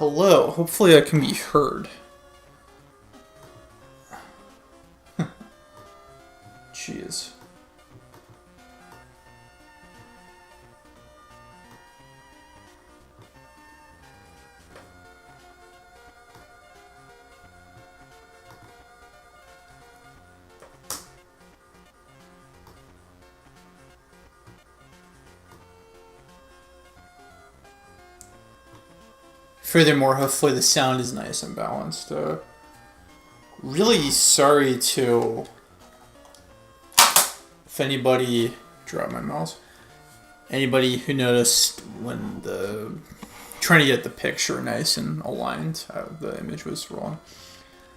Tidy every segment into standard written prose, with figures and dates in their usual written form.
Hello, hopefully I can be heard. Jeez. Furthermore, hopefully the sound is nice and balanced. Really sorry to if anybody drop my mouse. Anybody who noticed when trying to get the picture nice and aligned, the image was wrong.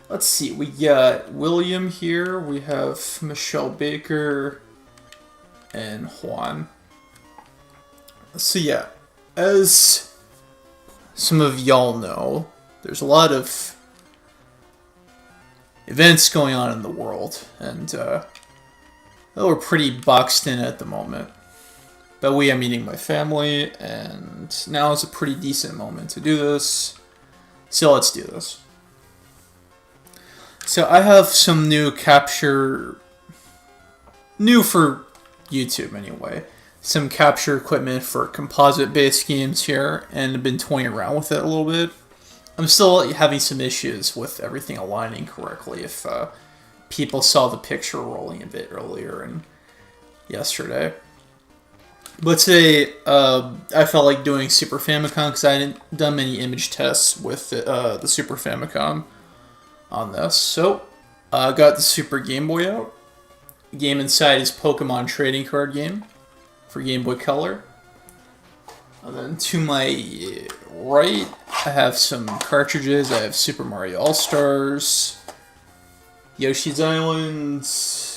Let's see, we got William here, we have Michelle Baker, and Juan. So yeah, as some of y'all know, there's a lot of events going on in the world, and we're pretty boxed in at the moment. But I'm meeting my family, and now is a pretty decent moment to do this. So let's do this. So I have some new for YouTube anyway. Some capture equipment for composite-based games here, and I've been toying around with it a little bit. I'm still having some issues with everything aligning correctly. If people saw the picture rolling a bit earlier and yesterday. But today, I felt like doing Super Famicom because I hadn't done many image tests with the Super Famicom on this. So, I got the Super Game Boy out. The game inside is Pokemon trading card game for Game Boy Color. And then to my right, I have some cartridges. I have Super Mario All-Stars, Yoshi's Island,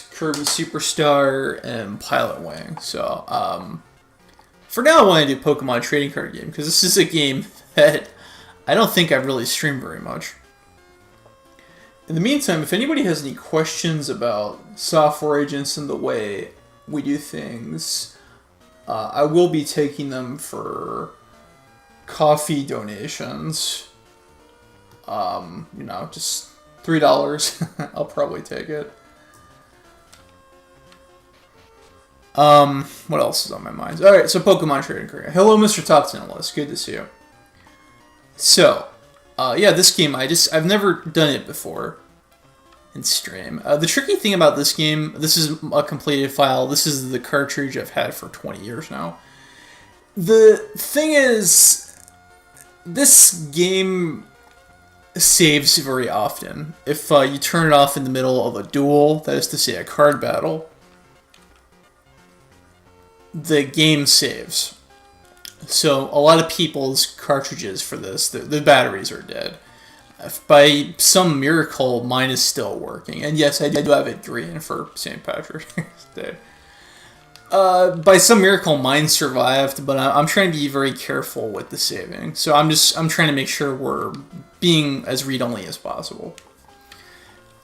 Kirby Superstar, and Pilot Wing. So, for now I want to do Pokemon trading card game, because this is a game that I don't think I've really streamed very much. In the meantime, if anybody has any questions about software agents and the way we do things, I will be taking them for coffee donations. Just $3. I'll probably take it. What else is on my mind? Alright, so Pokemon trading card. Hello, Mr. Top 10 list. Good to see you. So, this game, I've never done it before in stream. The tricky thing about this game, this is a completed file. This is the cartridge I've had for 20 years now. The thing is, this game saves very often. If you turn it off in the middle of a duel, that is to say a card battle, the game saves. So a lot of people's cartridges for this, the batteries are dead. If by some miracle, mine is still working. And yes, I do have it green for St. Patrick's Day. By some miracle, mine survived, but I'm trying to be very careful with the saving. So I'm trying to make sure we're being as read-only as possible.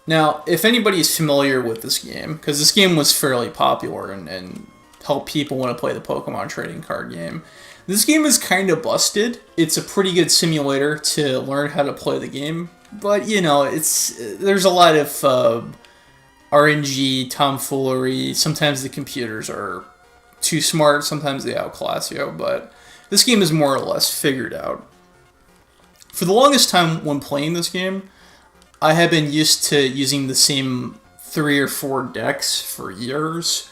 Now, if anybody is familiar with this game, because this game was fairly popular and helped people want to play the Pokemon trading card game, this game is kind of busted. It's a pretty good simulator to learn how to play the game, but there's a lot of RNG, tomfoolery. Sometimes the computers are too smart, sometimes they outclass you, but this game is more or less figured out. For the longest time when playing this game, I have been used to using the same 3 or 4 decks for years,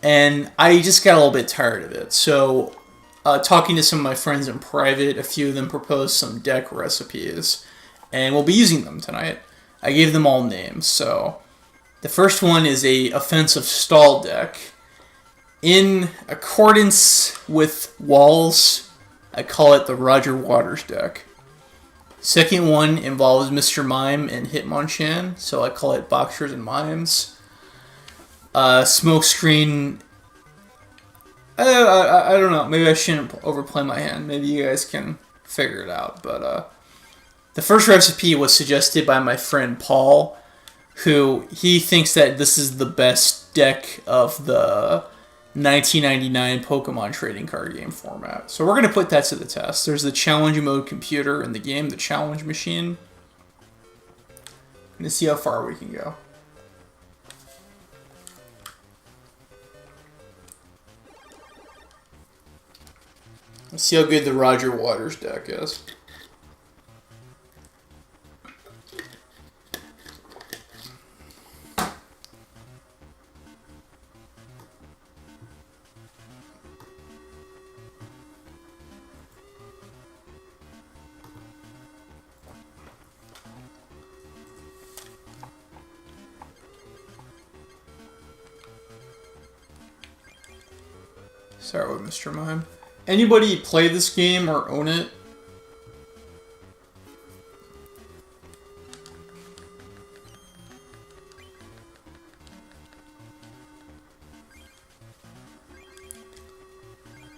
and I just got a little bit tired of it. So, talking to some of my friends in private, a few of them proposed some deck recipes, and we'll be using them tonight. I gave them all names. So, the first one is a offensive stall deck. In accordance with Walls, I call it the Roger Waters deck. Second one involves Mr. Mime and Hitmonchan, so I call it Boxers and Mimes. Smokescreen, I don't know, maybe I shouldn't overplay my hand, maybe you guys can figure it out, but the first recipe was suggested by my friend Paul, who he thinks that this is the best deck of the 1999 Pokemon trading card game format. So we're going to put that to the test. There's the challenge mode computer in the game, the challenge machine. I'm going to see how far we can go. Let's see how good the Roger Waters deck is. Start with Mr. Mime. Anybody play this game or own it?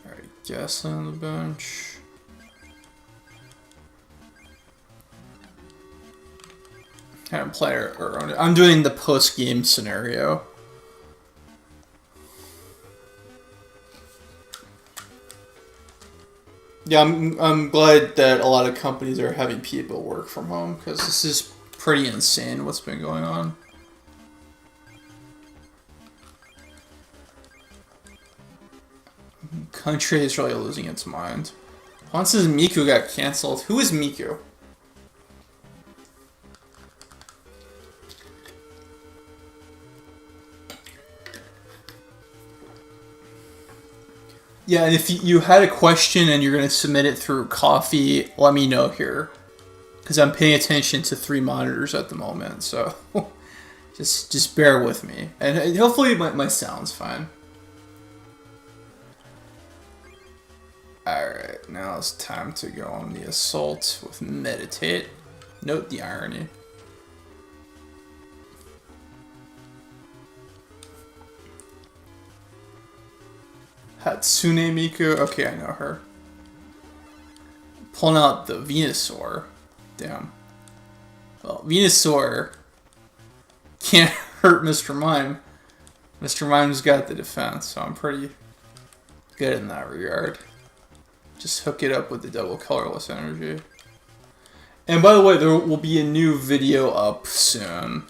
Alright, Guess on the bench. I haven't played or owned it. I'm doing the post-game scenario. Yeah, I'm glad that a lot of companies are having people work from home, because this is pretty insane what's been going on. Country is really losing its mind. Once says Miku got canceled. Who is Miku? Yeah, and if you had a question and you're going to submit it through Coffee, let me know here. Because I'm paying attention to 3 monitors at the moment, so just bear with me. And hopefully my sound's fine. Alright, now it's time to go on the assault with Meditate. Note the irony. Hatsune Miku. Okay, I know her. Pulling out the Venusaur. Damn. Well, Venusaur can't hurt Mr. Mime. Mr. Mime's got the defense, so I'm pretty good in that regard. Just hook it up with the double colorless energy. And by the way, there will be a new video up soon.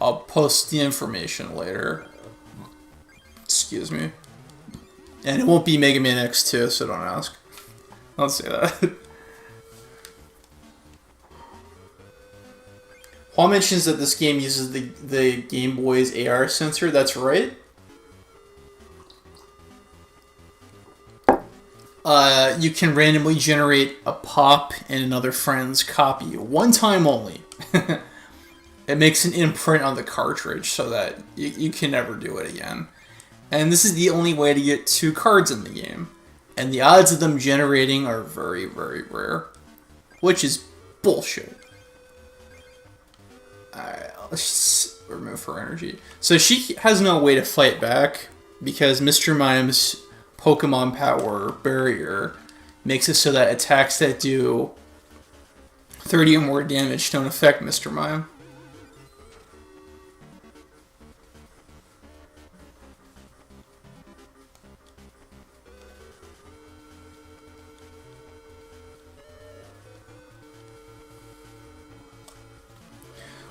I'll post the information later. Excuse me. And it won't be Mega Man X2, so don't ask. Don't say that. Paul mentions that this game uses the Game Boy's AR sensor. That's right. You can randomly generate a pop in another friend's copy. One time only. It makes an imprint on the cartridge so that you can never do it again. And this is the only way to get 2 cards in the game. And the odds of them generating are very, very rare. Which is bullshit. Alright, let's just remove her energy. So she has no way to fight back, because Mr. Mime's Pokemon Power Barrier makes it so that attacks that do 30 or more damage don't affect Mr. Mime.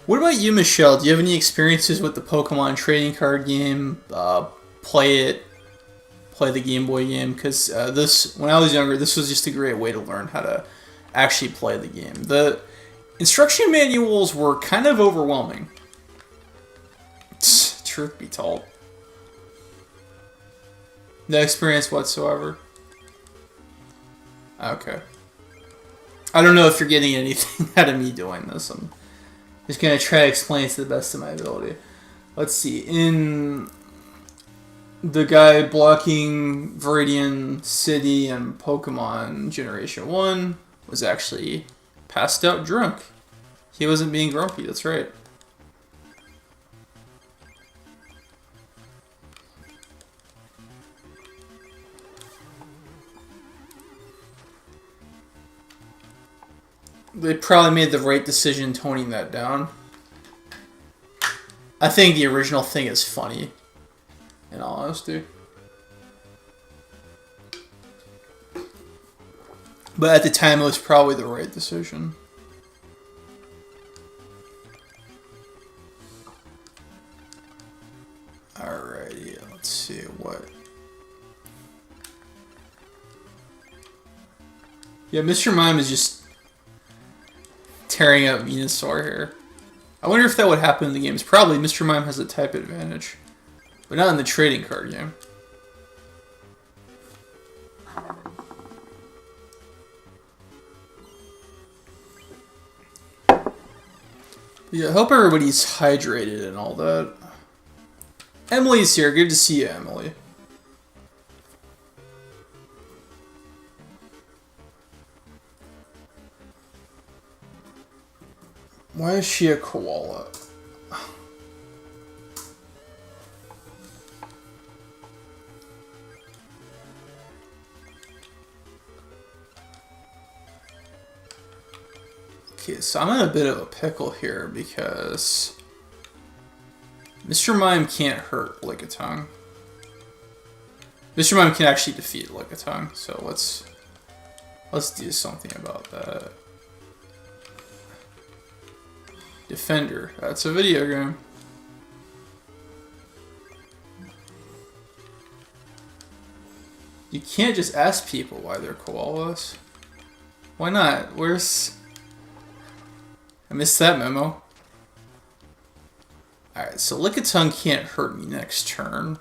What about you, Michelle? Do you have any experiences with the Pokemon trading card game? Play the Game Boy game? Because when I was younger, this was just a great way to learn how to actually play the game. The instruction manuals were kind of overwhelming. Truth be told. No experience whatsoever. Okay. I don't know if you're getting anything out of me doing this. I'm just going to try to explain it to the best of my ability. Let's see. In the guy blocking Viridian City and Pokemon Generation 1 was actually passed out drunk. He wasn't being grumpy, that's right. They probably made the right decision toning that down. I think the original thing is funny, in all honesty. But at the time, it was probably the right decision. Alrighty, let's see what. Yeah, Mr. Mime is just tearing up Venusaur here. I wonder if that would happen in the games. Probably. Mr. Mime has a type advantage, but not in the trading card game. Yeah, I hope everybody's hydrated and all that. Emily's here. Good to see you, Emily. Why is she a koala? Okay, so I'm in a bit of a pickle here because Mr. Mime can't hurt Lickitung. Mr. Mime can actually defeat Lickitung, so let's do something about that. Defender, that's a video game. You can't just ask people why they're koalas. Why not? Where's... I missed that memo. Alright, so Lickitung can't hurt me next turn.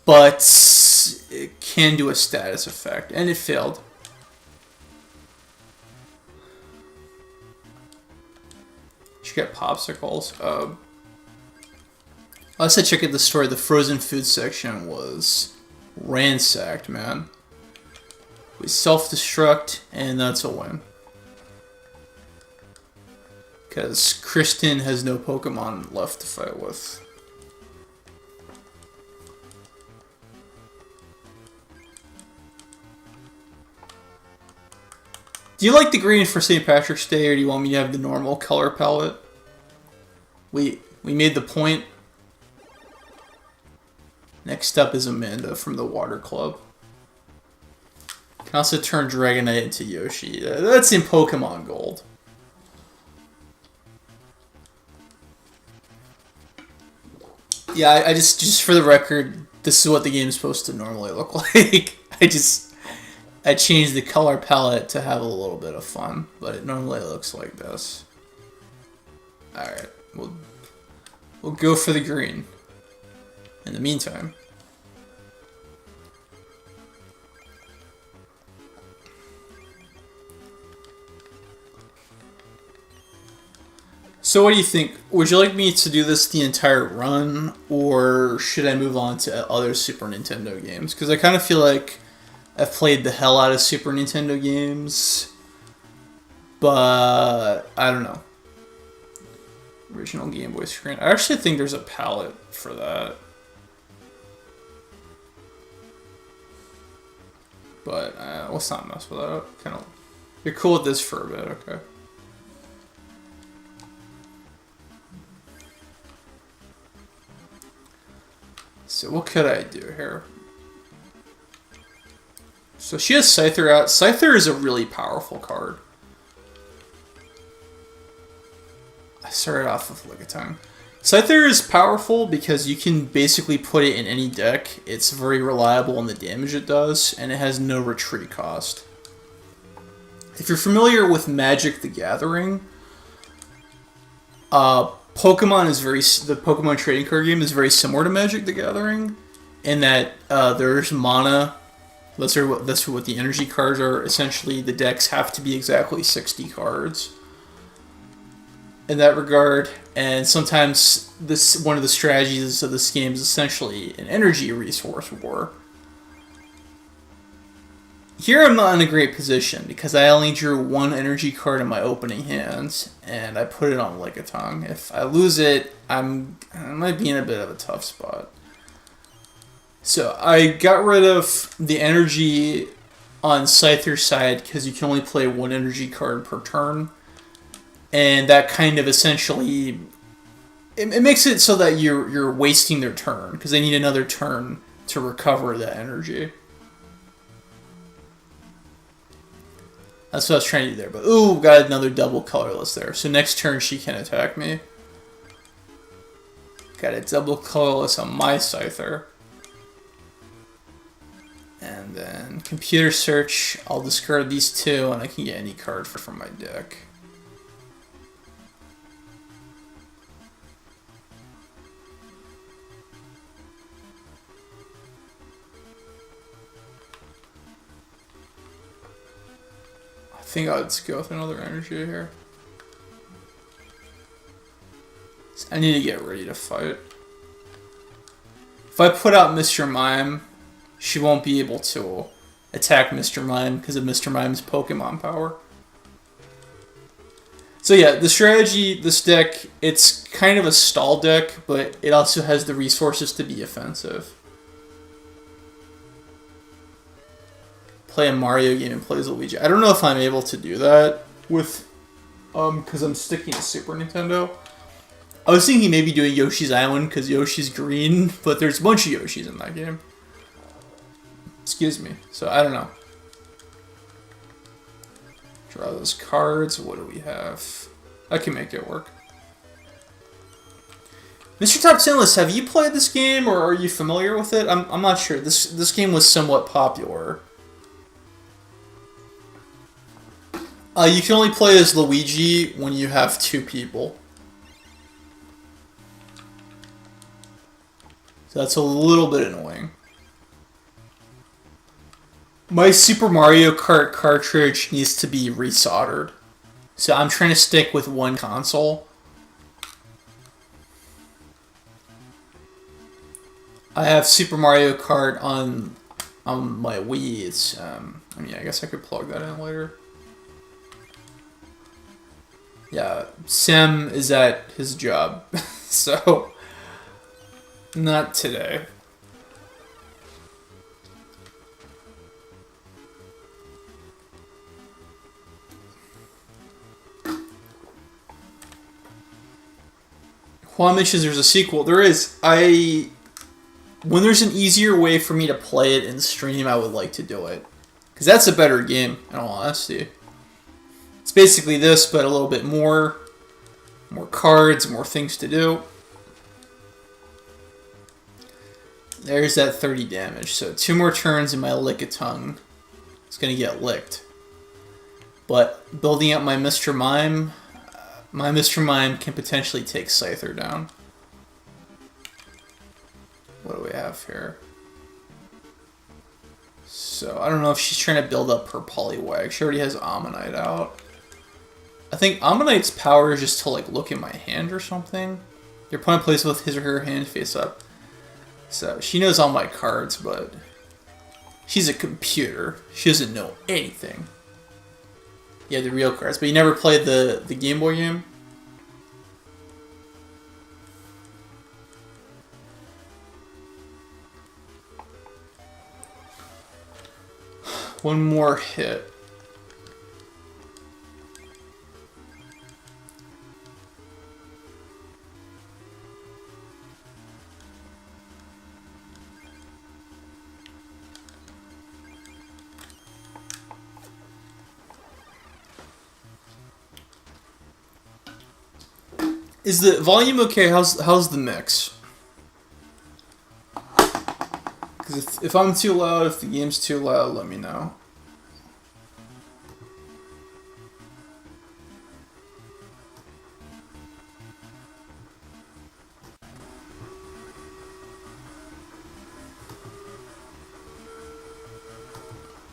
But it can do a status effect, and it failed. She got popsicles. Last I checked the store, the frozen food section was ransacked, man. We self-destruct, and that's a win. Because Kristen has no Pokemon left to fight with. Do you like the green for St. Patrick's Day, or do you want me to have the normal color palette? We made the point. Next up is Amanda from the Water Club. Can also turn Dragonite into Yoshi. That's in Pokemon Gold. Yeah, I just for the record, this is what the game is supposed to normally look like. I changed the color palette to have a little bit of fun, but it normally looks like this. Alright, we'll go for the green. In the meantime. So what do you think? Would you like me to do this the entire run, or should I move on to other Super Nintendo games? Because I kind of feel like I've played the hell out of Super Nintendo games, but I don't know. Original Game Boy screen. I actually think there's a palette for that. But let's not mess with that. Kind of, you're cool with this for a bit, okay? So what could I do here? So she has Scyther out. Scyther is a really powerful card. I started off with Lickitung. Scyther is powerful because you can basically put it in any deck. It's very reliable in the damage it does, and it has no retreat cost. If you're familiar with Magic the Gathering, Pokemon is the Pokemon trading card game is very similar to Magic the Gathering, in that there's mana. That's what the energy cards are. Essentially, the decks have to be exactly 60 cards in that regard, and sometimes one of the strategies of this game is essentially an energy resource war. Here I'm not in a great position because I only drew one energy card in my opening hand, and I put it on Lickitung. If I lose it, I might be in a bit of a tough spot. So I got rid of the energy on Scyther's side because you can only play one energy card per turn. And that kind of essentially... It makes it so that you're wasting their turn because they need another turn to recover that energy. That's what I was trying to do there. But, ooh, got another double colorless there. So next turn she can attack me. Got a double colorless on my Scyther. And then computer search. I'll discard these two and I can get any card from my deck. I think I'll just go with another energy here. I need to get ready to fight. If I put out Mr. Mime, she won't be able to attack Mr. Mime because of Mr. Mime's Pokemon power. So yeah, the strategy, this deck, it's kind of a stall deck, but it also has the resources to be offensive. Play a Mario game and plays Luigi. I don't know if I'm able to do that with, because I'm sticking to Super Nintendo. I was thinking maybe doing Yoshi's Island because Yoshi's green, but there's a bunch of Yoshis in that game. Excuse me. So I don't know. Draw those cards. What do we have? I can make it work. Mr. Top 10 List, have you played this game or are you familiar with it? I'm not sure. This game was somewhat popular. You can only play as Luigi when you have 2 people. So that's a little bit annoying. My Super Mario Kart cartridge needs to be resoldered. So I'm trying to stick with one console. I have Super Mario Kart on my Wii. It's I mean, I guess I could plug that in later. Yeah, Sam is at his job, so not today. Juan mentions there's a sequel. There is. When there's an easier way for me to play it in stream, I would like to do it. Because that's a better game, in all honesty. It's basically this, but a little bit more. More cards, more things to do. There's that 30 damage. So 2 more turns and my Lickitung is going to get licked. But building up my Mr. Mime, can potentially take Scyther down. What do we have here? So I don't know if she's trying to build up her Poliwag. She already has Ammonite out. I think Ammonite's power is just to like look at my hand or something. Your opponent plays with his or her hand face up. So she knows all my cards, but she's a computer. She doesn't know anything. Yeah, the real cards, but you never played the Game Boy game? One more hit. Is the volume okay? How's the mix? Because if I'm too loud, if the game's too loud, let me know.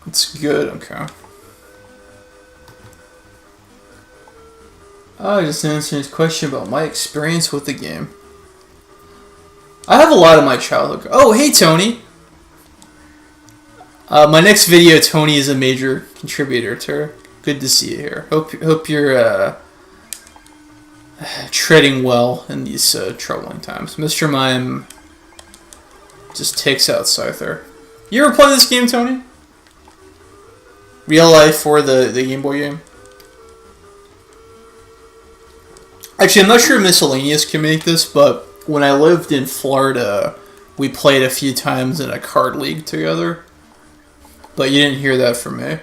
It's good, okay. I just answered his question about my experience with the game. I have a lot of my childhood. Oh, hey, Tony! My next video, Tony is a major contributor to. Good to see you here. Hope you're treading well in these troubling times. Mr. Mime just takes out Scyther. You ever play this game, Tony? Real life or the Game Boy game? Actually, I'm not sure if Miscellaneous can make this, but when I lived in Florida, we played a few times in a card league together. But you didn't hear that from me.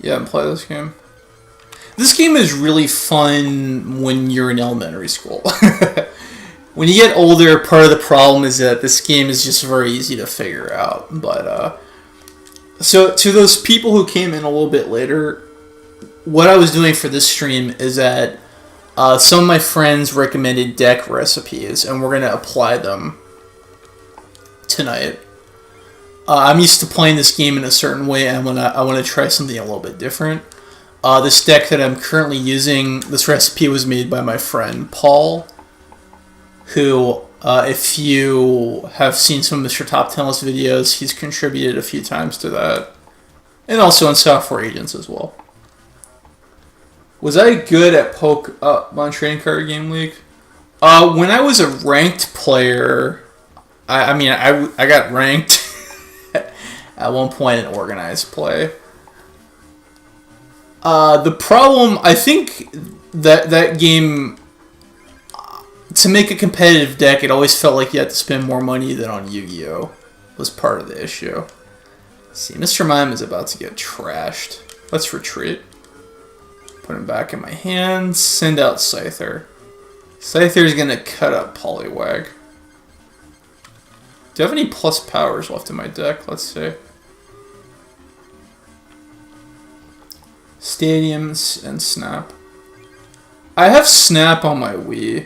Yeah, and play this game. This game is really fun when you're in elementary school. When you get older, part of the problem is that this game is just very easy to figure out. But so to those people who came in a little bit later, what I was doing for this stream is that some of my friends recommended deck recipes, and we're going to apply them tonight. I'm used to playing this game in a certain way, and I want to try something a little bit different. This deck that I'm currently using, this recipe was made by my friend Paul, who, if you have seen some of Mr. Top 10 List videos, he's contributed a few times to that. And also in Software Agents as well. Was I good at on Trading Card Game League? When I was a ranked player, I got ranked at one point in organized play. The problem, I think that game, to make a competitive deck, it always felt like you had to spend more money than on Yu-Gi-Oh! Was part of the issue. See, Mr. Mime is about to get trashed. Let's retreat. Put him back in my hands. Send out Scyther. Scyther's gonna cut up Poliwag. Do I have any plus powers left in my deck? Let's see. Stadiums and Snap. I have Snap on my Wii,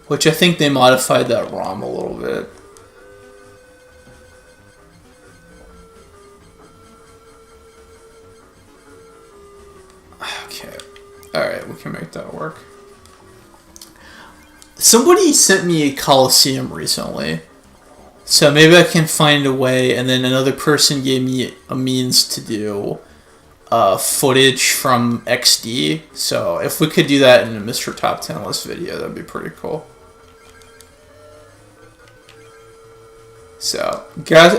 which I think they modified that ROM a little bit. Okay. Alright, we can make that work. Somebody sent me a Coliseum recently, so maybe I can find a way, and then another person gave me a means to do footage from XD, so if we could do that in a Mr. Top 10 List video, that'd be pretty cool. So, guys,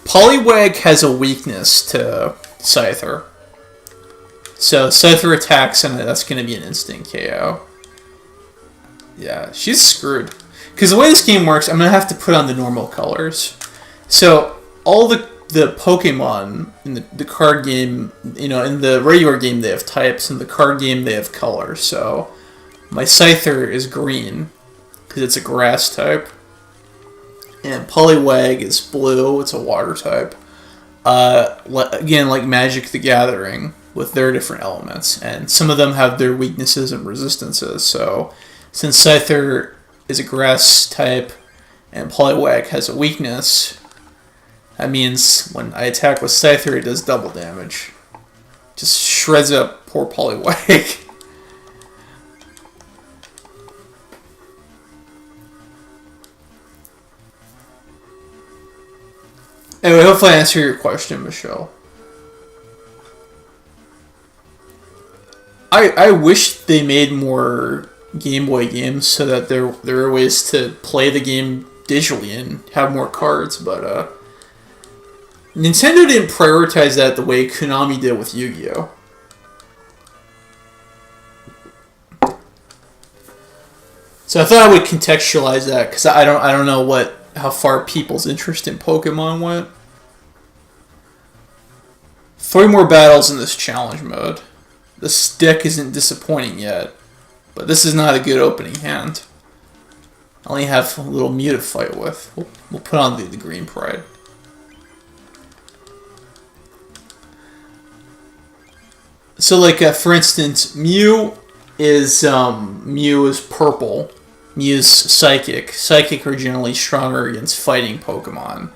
Poliwag has a weakness to Scyther. So, Scyther attacks, and that's going to be an instant KO. Yeah, she's screwed. Because the way this game works, I'm going to have to put on the normal colors. So, all the Pokemon in the card game, you know, in the regular game they have types, in the card game they have colors. So, my Scyther is green, because it's a grass type. And Poliwag is blue, it's a water type. Again, like Magic the Gathering, with their different elements. And some of them have their weaknesses and resistances. So, since Scyther is a grass type, and Poliwag has a weakness, that means when I attack with Scyther, it does double damage. Just shreds up poor Poliwag. Anyway, hopefully I answer your question, Michelle. I wish they made more Game Boy games so that there are ways to play the game digitally and have more cards, but Nintendo didn't prioritize that the way Konami did with Yu-Gi-Oh! So I thought I would contextualize that because I don't know how far people's interest in Pokemon went. 3 more battles in this challenge mode. This deck isn't disappointing yet, but this is not a good opening hand. I only have a little Mew to fight with. We'll put on the Green Pride. So, like, for instance, Mew is purple. Mew's Psychic. Psychic are generally stronger against fighting Pokemon.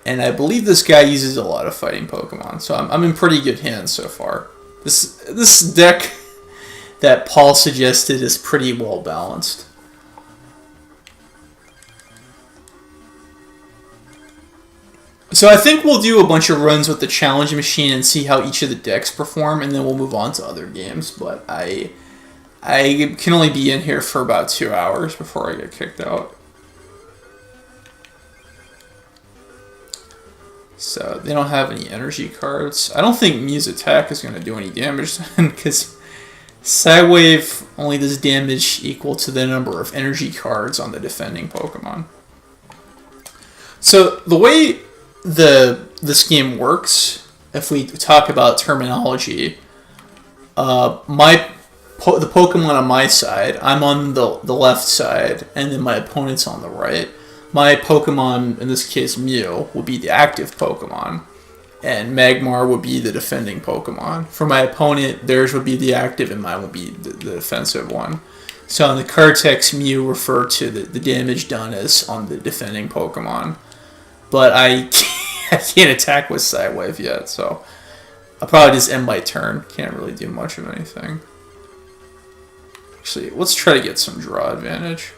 And I believe this guy uses a lot of fighting Pokemon. So I'm in pretty good hands so far. This deck that Paul suggested is pretty well balanced. So I think we'll do a bunch of runs with the challenge machine and see how each of the decks perform, and then we'll move on to other games. But I can only be in here for about 2 hours before I get kicked out. So they don't have any energy cards. I don't think Mew's attack is going to do any damage then, because Psywave only does damage equal to the number of energy cards on the defending Pokemon. So the way this game works if we talk about terminology, the Pokemon on my side, I'm on the left side, and then my opponent's on the right. My Pokemon, in this case Mew, will be the active Pokemon, and Magmar would be the defending Pokemon. For my opponent, theirs would be the active, and mine would be the defensive one. So in the card text, Mew refer to the damage done as on the defending Pokemon. But I can't attack with Sidewave yet, so I'll probably just end my turn. Can't really do much of anything. Actually, let's try to get some draw advantage.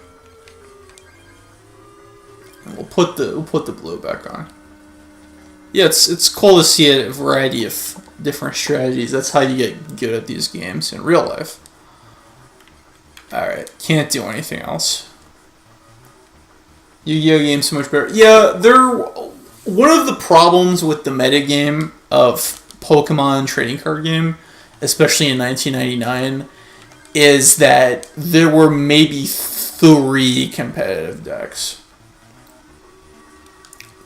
And we'll put the blue back on. Yeah, it's cool to see a variety of different strategies. That's how you get good at these games in real life. Alright, can't do anything else. Yu-Gi-Oh! Game's so much better. Yeah, one of the problems with the metagame of Pokemon trading card game, especially in 1999, is that there were maybe 3 competitive decks.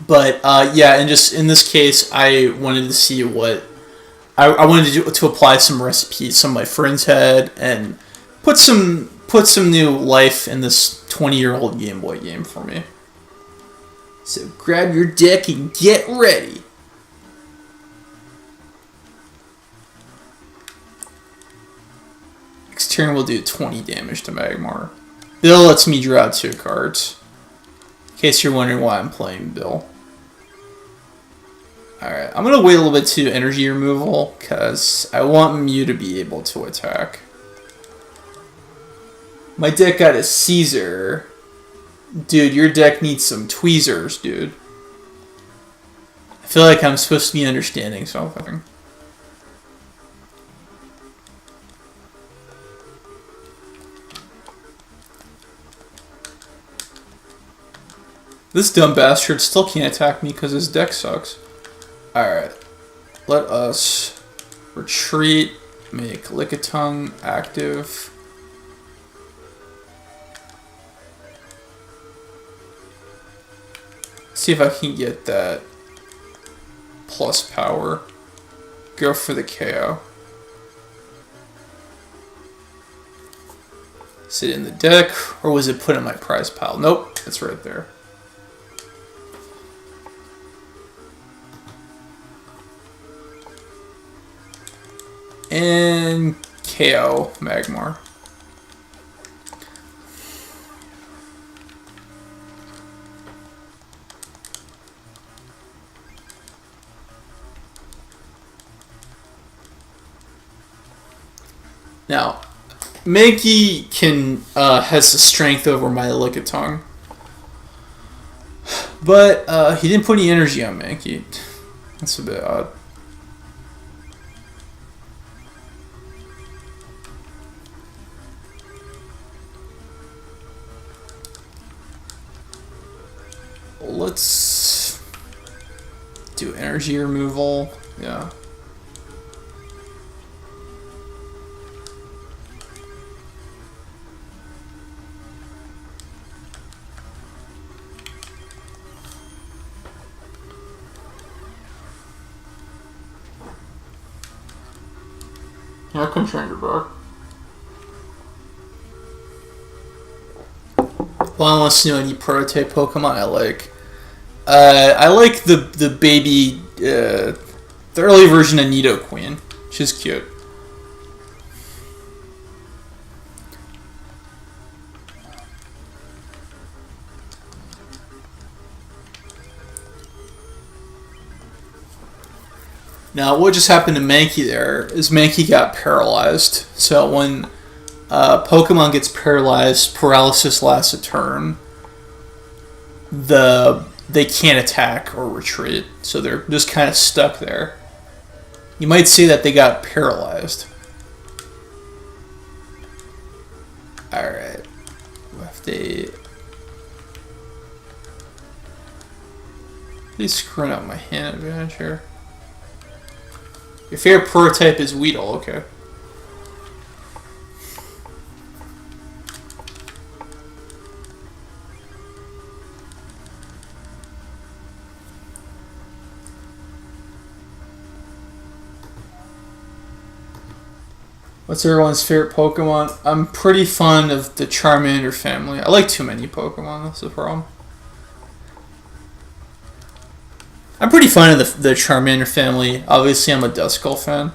But yeah, and just in this case, I wanted to see what I wanted to apply some recipes some of my friends had and put some new life in this 20-year-old Game Boy game for me. So grab your deck and get ready. Next turn we'll do 20 damage to Magmar. Bill lets me draw 2 cards. In case you're wondering why I'm playing Bill. Alright, I'm going to wait a little bit to energy removal, because I want Mew to be able to attack. My deck got a Caesar. Dude, your deck needs some tweezers, dude. I feel like I'm supposed to be understanding something. This dumb bastard still can't attack me because his deck sucks. Alright. Let us retreat, make Lickitung active. See if I can get that plus power. Go for the KO. Is it in the deck, or was it put in my prize pile? Nope, it's right there. And KO Magmar. Now, Mankey has the strength over my Lickitung, but he didn't put any energy on Mankey. That's a bit odd. Let's do energy removal. Yeah. Yeah, I can change it back. Well, unless you know any prototype Pokemon I like. I like the baby, the early version of Nidoqueen. She's cute. Now, what just happened to Mankey there is Mankey got paralyzed. So when Pokemon gets paralyzed, paralysis lasts a turn. They can't attack or retreat, so they're just kind of stuck there. You might say that they got paralyzed. Alright. Left 8. He's screwing up my hand advantage here. Your favorite prototype is Weedle, okay. What's everyone's favorite Pokemon? I'm pretty fond of the Charmander family. I like too many Pokemon, that's the problem. I'm pretty fond of the Charmander family. Obviously, I'm a Duskull fan.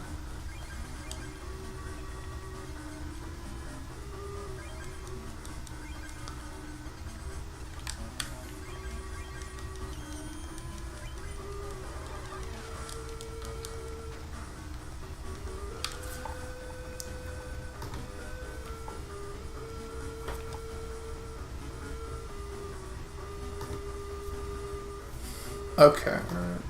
Okay, alright.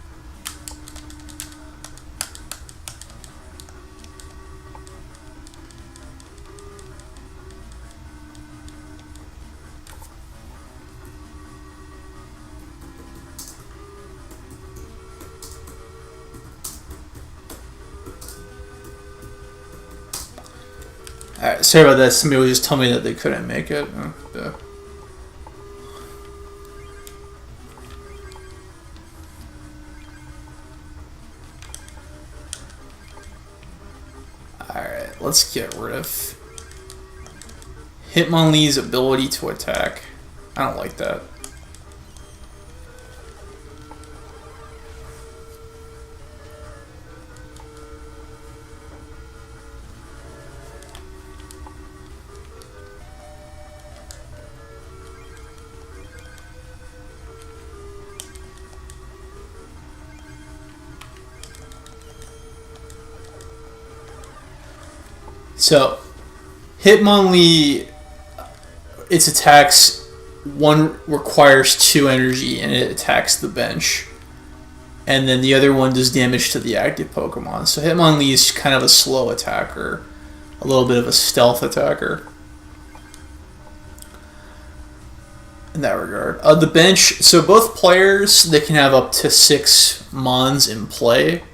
Alright, sorry about that. Somebody was just telling me that they couldn't make it. Yeah. Alright, let's get rid of Hitmonlee's ability to attack. I don't like that. So, Hitmonlee, its attacks, one requires 2 energy and it attacks the bench. And then the other one does damage to the active Pokemon. So Hitmonlee is kind of a slow attacker, a little bit of a stealth attacker in that regard. The bench, so both players, they can have up to 6 Mons in play.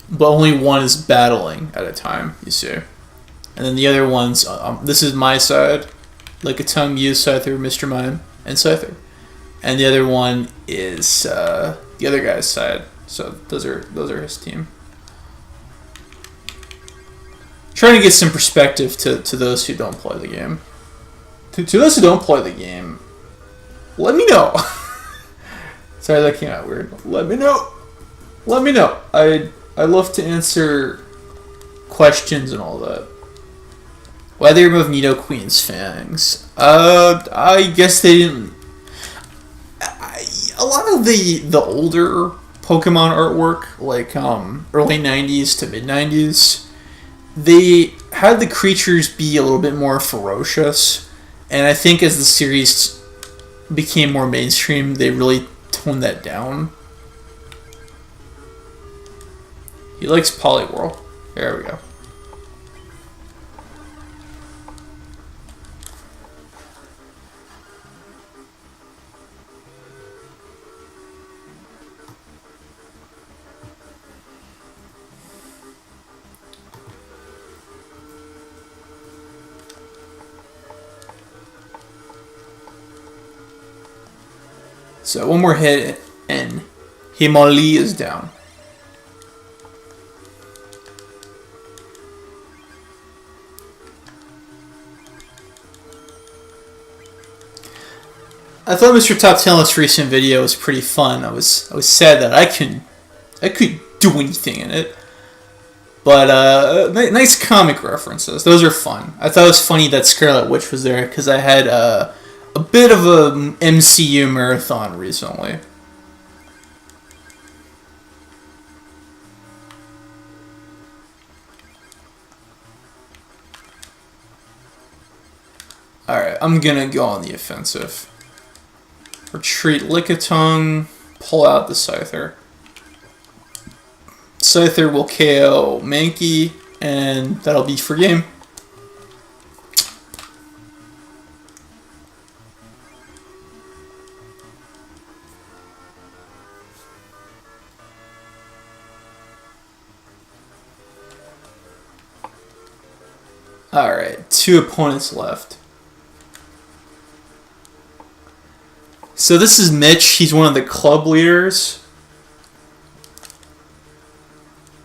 But only one is battling at a time, you see. And then the other ones, this is my side, Lickitung, Mew, Scyther, Mr. Mime, and Scyther. And the other one is the other guy's side. So those are his team. Trying to get some perspective to those who don't play the game. To those who don't play the game, let me know. Sorry, that came out weird. Let me know. Let me know. I love to answer questions and all that. Why they remove Nidoqueen's fangs? I guess they didn't. A lot of the older Pokemon artwork, like early '90s to mid '90s, they had the creatures be a little bit more ferocious, and I think as the series became more mainstream, they really toned that down. He likes Poliwhirl. There we go. So one more hit and Hitmonlee is down. I thought Mr. Top Talent's recent video was pretty fun. I was sad that I could do anything in it. But nice comic references. Those are fun. I thought it was funny that Scarlet Witch was there because I had a bit of a MCU marathon recently. Alright, I'm gonna go on the offensive. Retreat Lickitung, pull out the Scyther. Scyther will KO Mankey, and that'll be for game. Alright, 2 opponents left. So this is Mitch. He's one of the club leaders.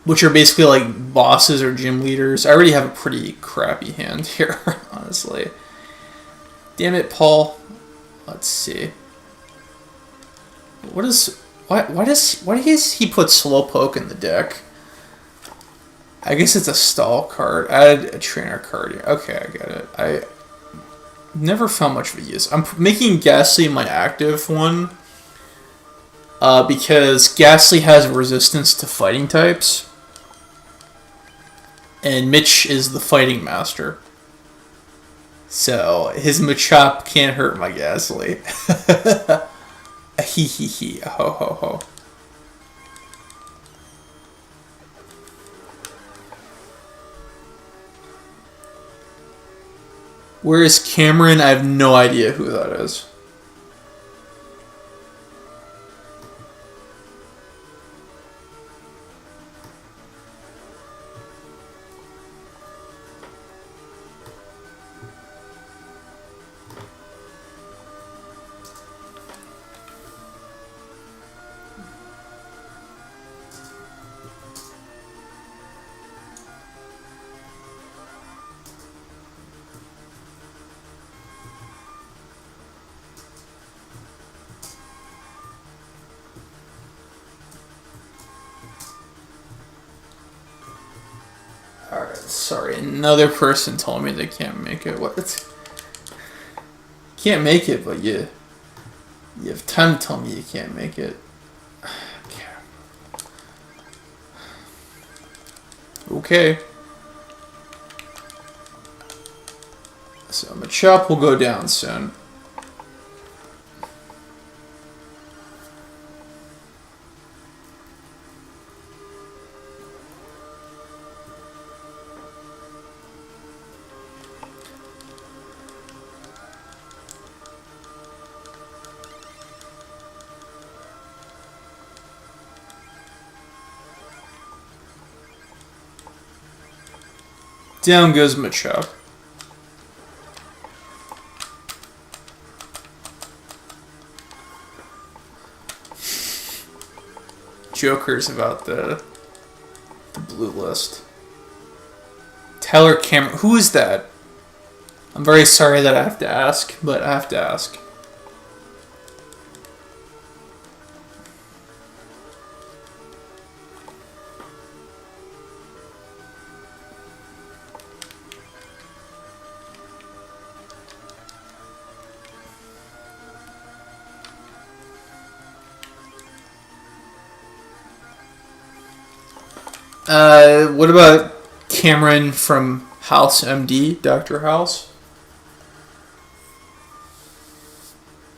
which are basically like bosses or gym leaders. I already have a pretty crappy hand here, honestly. Damn it, Paul. Let's see. What is... Why does he put Slowpoke in the deck? I guess it's a stall card. Add a trainer card here. Okay, I get it. I never found much of a use. I'm making Ghastly my active one. Because Ghastly has resistance to fighting types. And Mitch is the fighting master. So, his Machop can't hurt my Ghastly. Hee hee hee. Ho ho ho. Where is Cameron? I have no idea who that is. Alright, sorry. Another person told me they can't make it. What? Can't make it, but you have time to tell me you can't make it. Okay. So Machop will go down soon. Down goes Machop. Jokers about the blue list. Tyler Cameron. Who is that? I'm very sorry that I have to ask, but I have to ask. What about Cameron from House MD, Dr. House?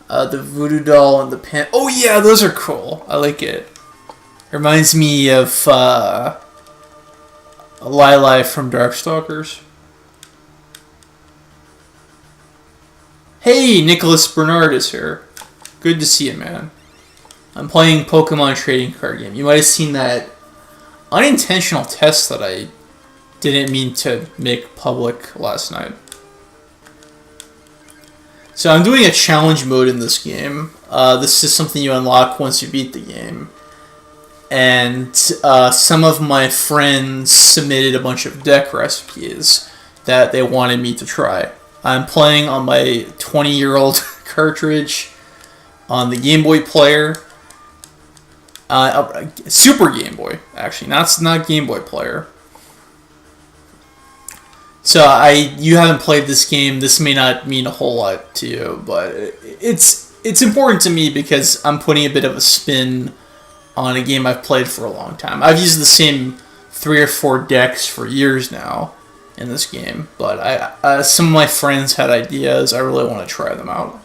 The voodoo doll and the pen. Oh yeah, those are cool. I like it. Reminds me of Lili from Darkstalkers. Hey, Nicholas Bernard is here. Good to see you, man. I'm playing Pokemon trading card game. You might have seen that unintentional test that I didn't mean to make public last night. So I'm doing a challenge mode in this game. This is something you unlock once you beat the game. And some of my friends submitted a bunch of deck recipes that they wanted me to try. I'm playing on my 20-year-old cartridge on the Game Boy Player. Super Game Boy, actually, not Game Boy Player. So you haven't played this game. This may not mean a whole lot to you, but it's important to me because I'm putting a bit of a spin on a game I've played for a long time. I've used the same 3 or 4 decks for years now in this game, but some of my friends had ideas. I really want to try them out.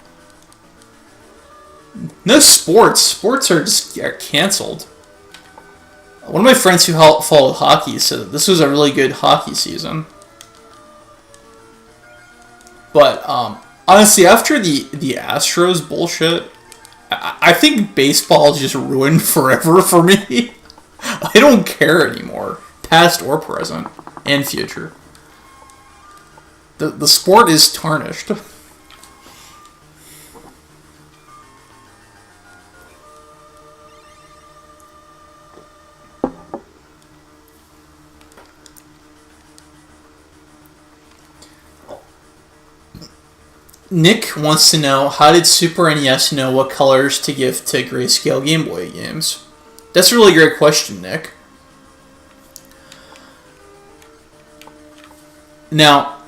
No sports. Sports are canceled. One of my friends who followed hockey said that this was a really good hockey season. But honestly, after the Astros bullshit, I think baseball is just ruined forever for me. I don't care anymore, past or present, and future. The sport is tarnished. Nick wants to know, how did Super NES know what colors to give to grayscale Game Boy games? That's a really great question, Nick. Now,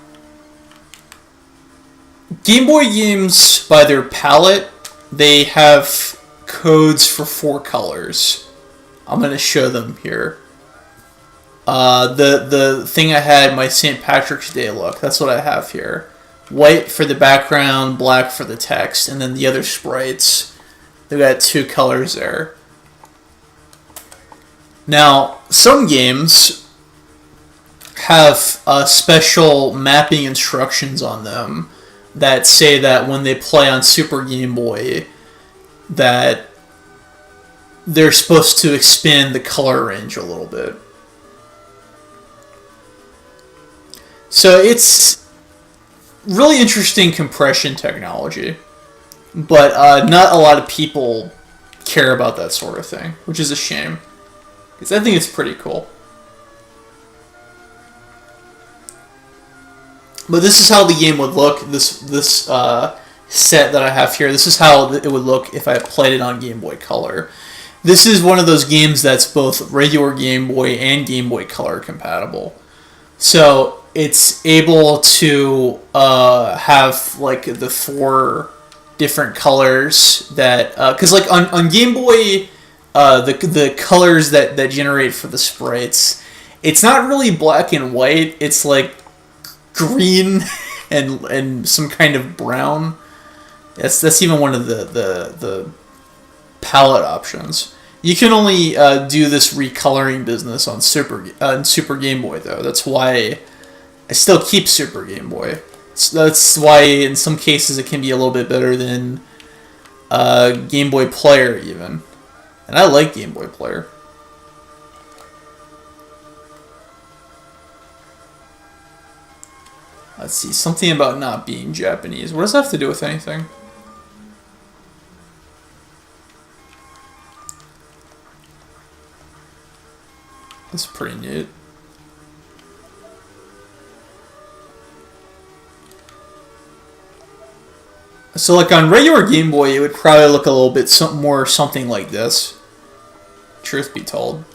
Game Boy games, by their palette, they have codes for 4 colors. I'm going to show them here. The thing I had, my St. Patrick's Day look, that's what I have here. White for the background, black for the text, and then the other sprites, they've got 2 colors there. Now, some games have special mapping instructions on them that say that when they play on Super Game Boy, that they're supposed to expand the color range a little bit. So it's really interesting compression technology, but not a lot of people care about that sort of thing, which is a shame, because I think it's pretty cool. But this is how the game would look. This set that I have here, this is how it would look if I played it on Game Boy Color. This is one of those games that's both regular Game Boy and Game Boy Color compatible. So it's able to have like the 4 different colors that, because like on Game Boy, the colors that generate for the sprites, it's not really black and white. It's like green and some kind of brown. That's even one of the palette options. You can only do this recoloring business on Super Game Boy, though. That's why I still keep Super Game Boy. So that's why in some cases it can be a little bit better than Game Boy Player even. And I like Game Boy Player. Let's see, something about not being Japanese. What does that have to do with anything? That's pretty neat. So like on regular Game Boy, it would probably look a little bit more something like this. Truth be told.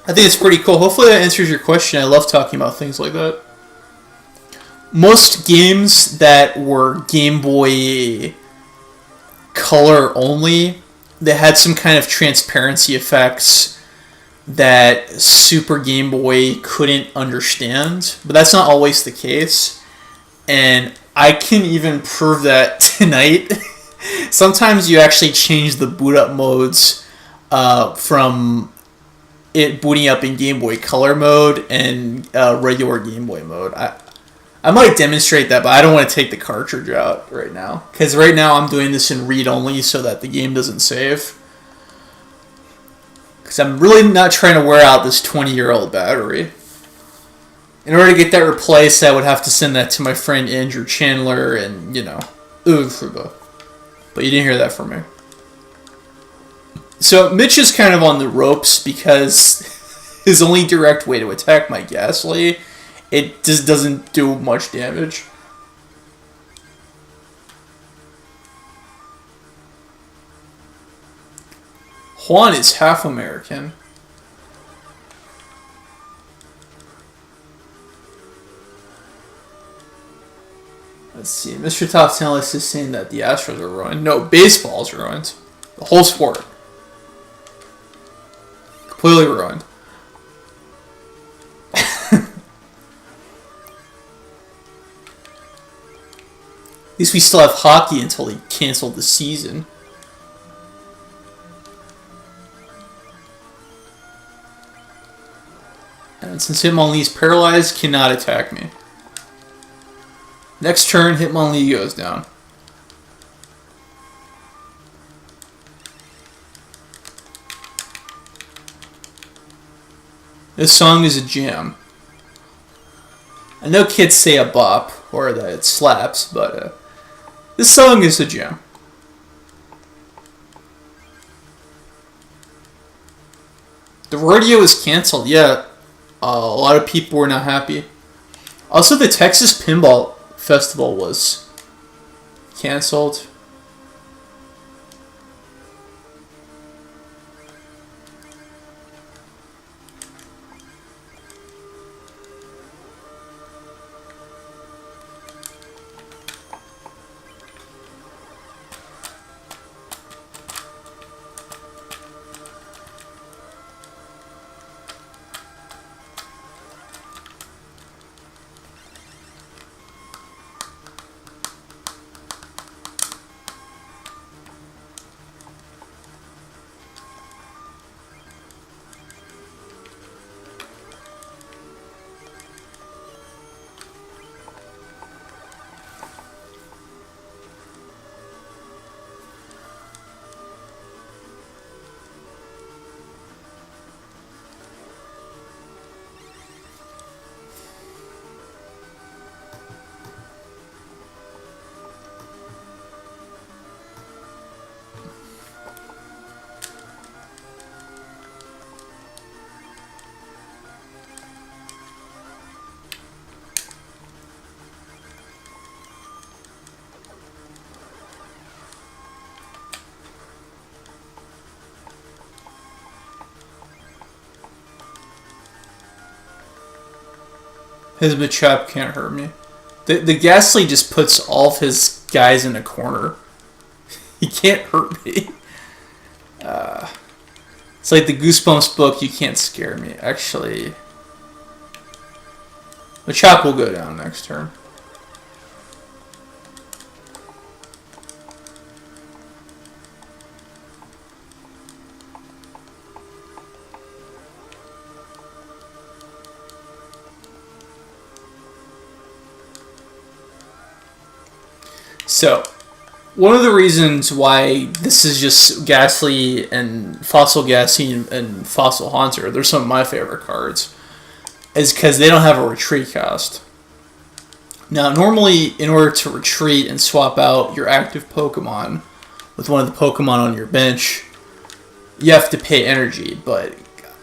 I think it's pretty cool. Hopefully that answers your question. I love talking about things like that. Most games that were Game Boy Color only, they had some kind of transparency effects that Super Game Boy couldn't understand. But that's not always the case. And I can even prove that tonight. Sometimes you actually change the boot up modes from it booting up in Game Boy Color mode and regular Game Boy mode. I might demonstrate that, but I don't want to take the cartridge out right now. Because right now I'm doing this in read-only so that the game doesn't save. Because I'm really not trying to wear out this 20-year-old battery. In order to get that replaced, I would have to send that to my friend Andrew Chandler and, you know, but you didn't hear that from me. So Mitch is kind of on the ropes because his only direct way to attack my Ghastly, it just doesn't do much damage. Juan is half American. Let's see. Mr. Top 10 List is saying that the Astros are ruined. No, baseball's ruined. The whole sport. Completely ruined. At least we still have hockey until they canceled the season. And since Hitmonlee's paralyzed, cannot attack me. Next turn, Hitmonlee goes down. This song is a jam. I know kids say a bop, or that it slaps, but this song is a jam. The rodeo was canceled. Yeah, a lot of people were not happy. Also, the Texas Pinball Festival was canceled. His Machop can't hurt me. The Ghastly just puts all of his guys in a corner. He can't hurt me. It's like the Goosebumps book, you can't scare me. Actually, Machop will go down next turn. So, one of the reasons why this is just Ghastly and Fossil Ghastly and Fossil Haunter, they're some of my favorite cards, is because they don't have a retreat cost. Now, normally, in order to retreat and swap out your active Pokemon with one of the Pokemon on your bench, you have to pay energy, but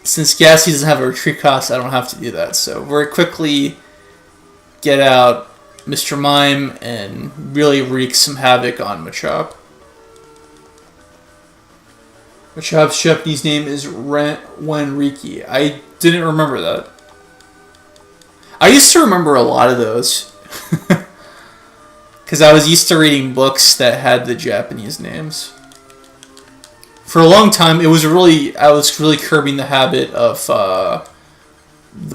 since Ghastly doesn't have a retreat cost, I don't have to do that. So, very quickly get out Mr. Mime and really wreak some havoc on Machop. Machop's Japanese name is Wenriki. I didn't remember that. I used to remember a lot of those. Because I was used to reading books that had the Japanese names. For a long time, I was really curbing the habit of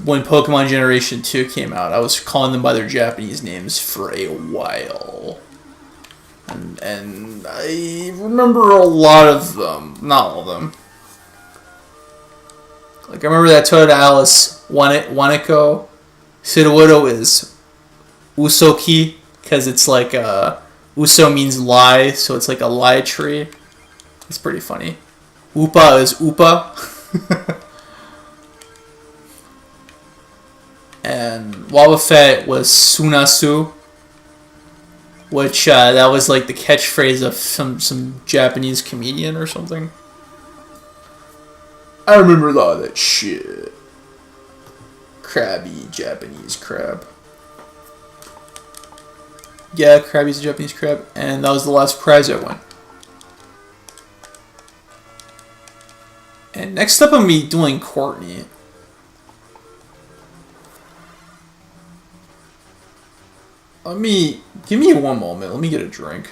when Pokemon Generation 2 came out. I was calling them by their Japanese names for a while. And I remember a lot of them. Not all of them. Like, I remember that Toyota Alice Waneko. Sudowoodo is Usoki, because it's like Uso means lie, so it's like a lie tree. It's pretty funny. Upa is Upa. And Wobbuffet was Sunasu, which that was like the catchphrase of some Japanese comedian or something. I remember a lot of that shit. Crabby Japanese crab. Yeah, Krabby's a Japanese crab, and that was the last prize I won. And next up, I'm gonna be doing Courtney. Give me one moment. Let me get a drink.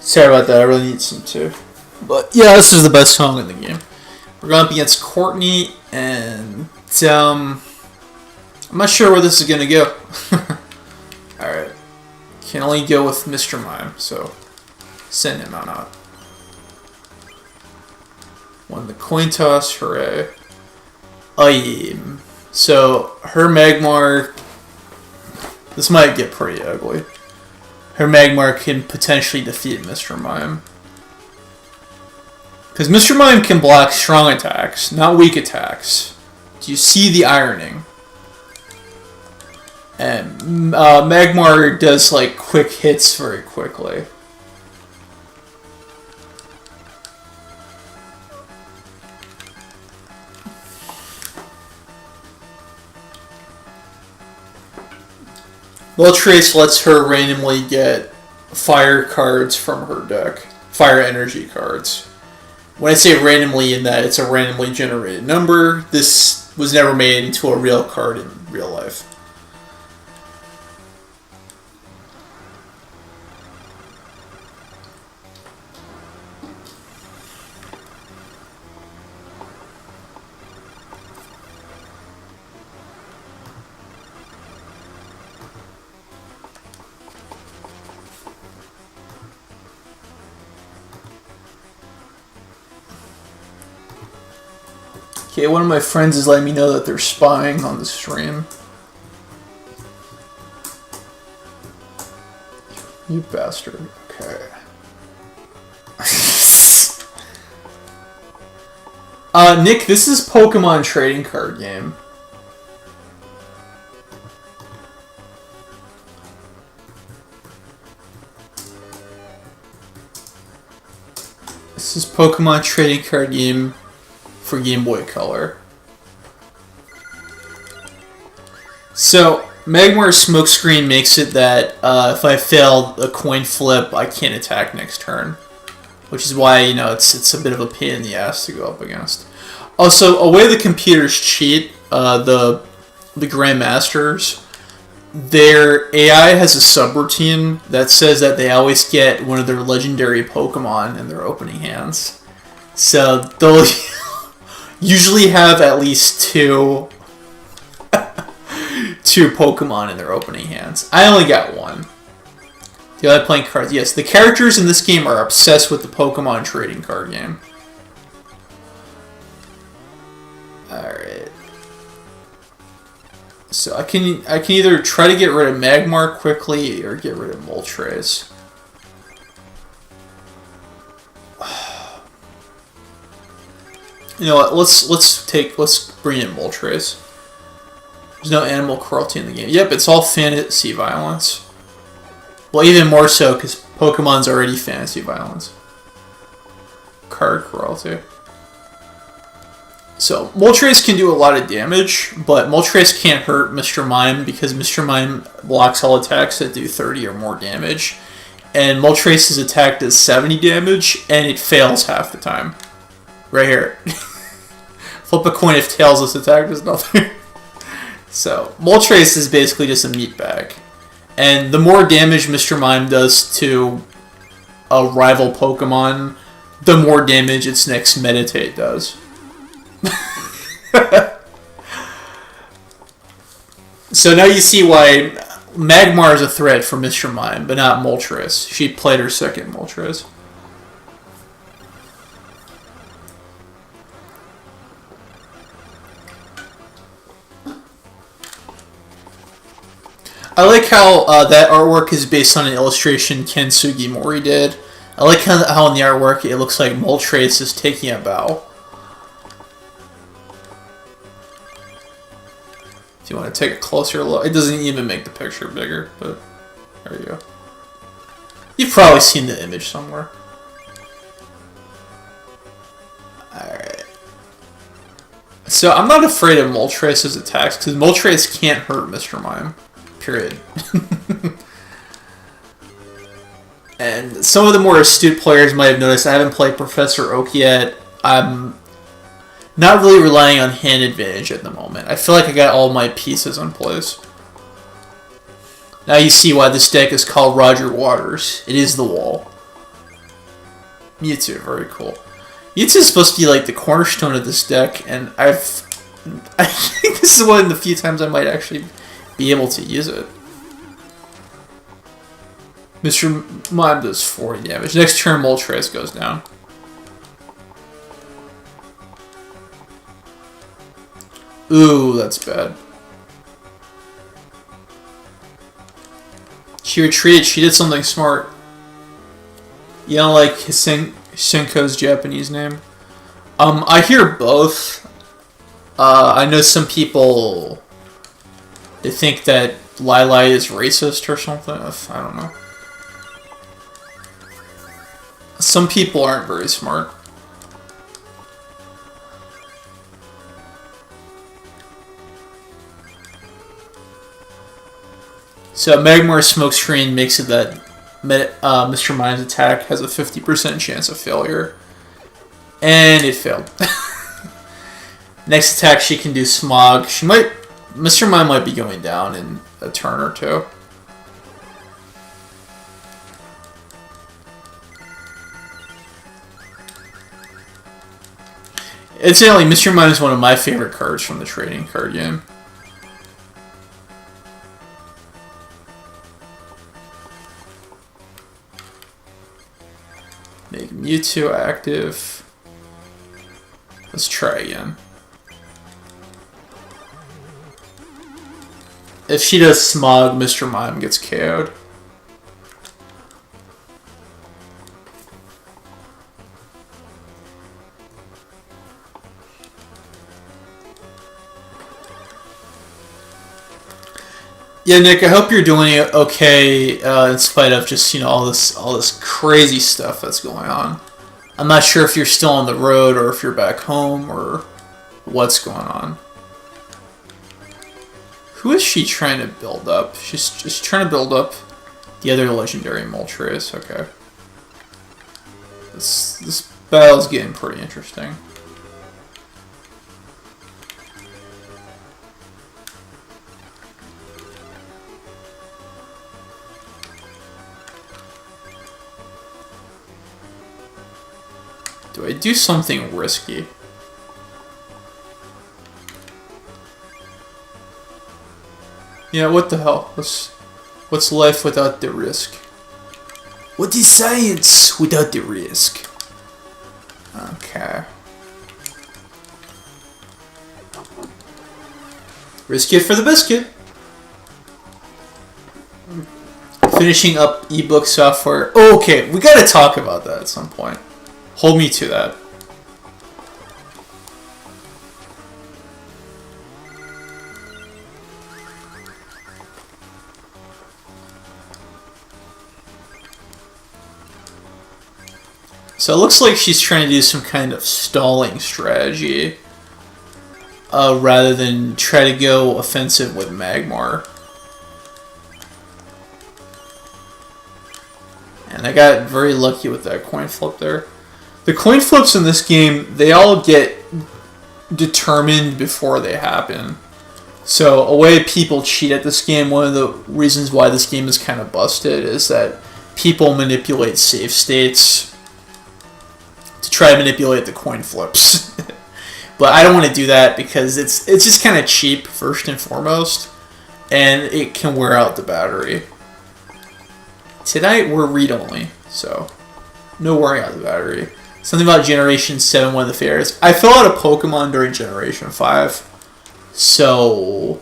Sorry about that, I really need some too. But yeah, this is the best song in the game. We're going up against Courtney, and I'm not sure where this is going to go. Alright. Can only go with Mr. Mime, so send him out. Won the coin toss, hooray. So, her Magmar, this might get pretty ugly. Her Magmar can potentially defeat Mr. Mime. Because Mr. Mime can block strong attacks, not weak attacks. Do you see the ironing? And Magmar does like quick hits very quickly. Moltres lets her randomly get fire cards from her deck. Fire energy cards. When I say randomly, in that it's a randomly generated number, this was never made into a real card in real life. Okay, one of my friends is letting me know that they're spying on the stream. You bastard. Okay. Nick, this is Pokemon trading card game. This is Pokemon trading card game for Game Boy Color. So, Magmar's smokescreen makes it that if I fail a coin flip, I can't attack next turn. Which is why, you know, it's a bit of a pain in the ass to go up against. Also, a way the computers cheat, the Grandmasters, their AI has a subroutine that says that they always get one of their legendary Pokemon in their opening hands. So, they'll usually have at least two Pokemon in their opening hands. I only got one. The other playing cards. Yes, the characters in this game are obsessed with the Pokemon trading card game. Alright. So I can either try to get rid of Magmar quickly or get rid of Moltres. You know what? Let's bring in Moltres. There's no animal cruelty in the game. Yep, it's all fantasy violence. Well, even more so because Pokemon's already fantasy violence. Card cruelty. So Moltres can do a lot of damage, but Moltres can't hurt Mr. Mime because Mr. Mime blocks all attacks that do 30 or more damage, and Moltres' attack does 70 damage, and it fails half the time. Right here. Flip a coin if Tails' attack does nothing. So, Moltres is basically just a meat bag. And the more damage Mr. Mime does to a rival Pokemon, the more damage its next Meditate does. So now you see why Magmar is a threat for Mr. Mime, but not Moltres. She played her second Moltres. I like how that artwork is based on an illustration Ken Sugimori did. I like how in the artwork it looks like Moltres is taking a bow. If you want to take a closer look, it doesn't even make the picture bigger, but there you go. You've probably seen the image somewhere. Alright. So I'm not afraid of Moltres' attacks, because Moltres can't hurt Mr. Mime. Period. And some of the more astute players might have noticed I haven't played Professor Oak yet. I'm not really relying on hand advantage at the moment. I feel like I got all my pieces in place. Now you see why this deck is called Roger Waters. It is the wall. Mewtwo, very cool. Mewtwo is supposed to be like the cornerstone of this deck, and I think this is one of the few times I might actually be able to use it. Mr. Mime does 40 damage. Next turn, Moltres goes down. Ooh, that's bad. She retreated. She did something smart. You don't like Senko's Japanese name? I hear both. I know some people, they think that Lili is racist or something. I don't know. Some people aren't very smart. So Magmar Smokescreen makes it that Mr. Mime's attack has a 50% chance of failure. And it failed. Next attack she can do Smog. Mr. Mime might be going down in a turn or two. Incidentally, Mr. Mime is one of my favorite cards from the trading card game. Make Mewtwo active. Let's try again. If she does Smog, Mr. Mime gets KO'd. Yeah, Nick, I hope you're doing okay in spite of just, all this crazy stuff that's going on. I'm not sure if you're still on the road or if you're back home or what's going on. Who is she trying to build up? She's just trying to build up the other legendary Moltres. Okay. This battle's getting pretty interesting. Do I do something risky? Yeah, what the hell? What's life without the risk? What is science without the risk? Okay. Risk it for the biscuit. Finishing up ebook software. Oh, okay, we gotta talk about that at some point. Hold me to that. So it looks like she's trying to do some kind of stalling strategy rather than try to go offensive with Magmar. And I got very lucky with that coin flip there. The coin flips in this game, they all get determined before they happen. So a way people cheat at this game, one of the reasons why this game is kind of busted is that people manipulate save states to try to manipulate the coin flips. But I don't want to do that because it's just kind of cheap, first and foremost, and it can wear out the battery. Tonight we're read-only, so no wearing out the battery. Something about Generation 7, one of the favorites. I fell out of Pokemon during Generation 5, so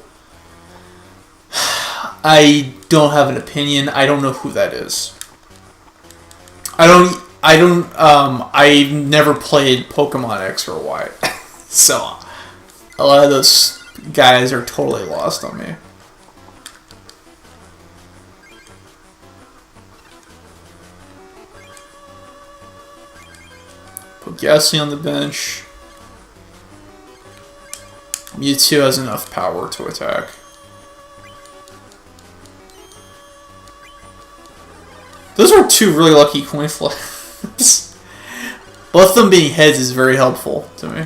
I don't have an opinion. I don't know who that is. I've never played Pokemon X or Y. So a lot of those guys are totally lost on me. Put Ghastly on the bench. Mewtwo has enough power to attack. Those are two really lucky coin flips. Both of them being heads is very helpful to me.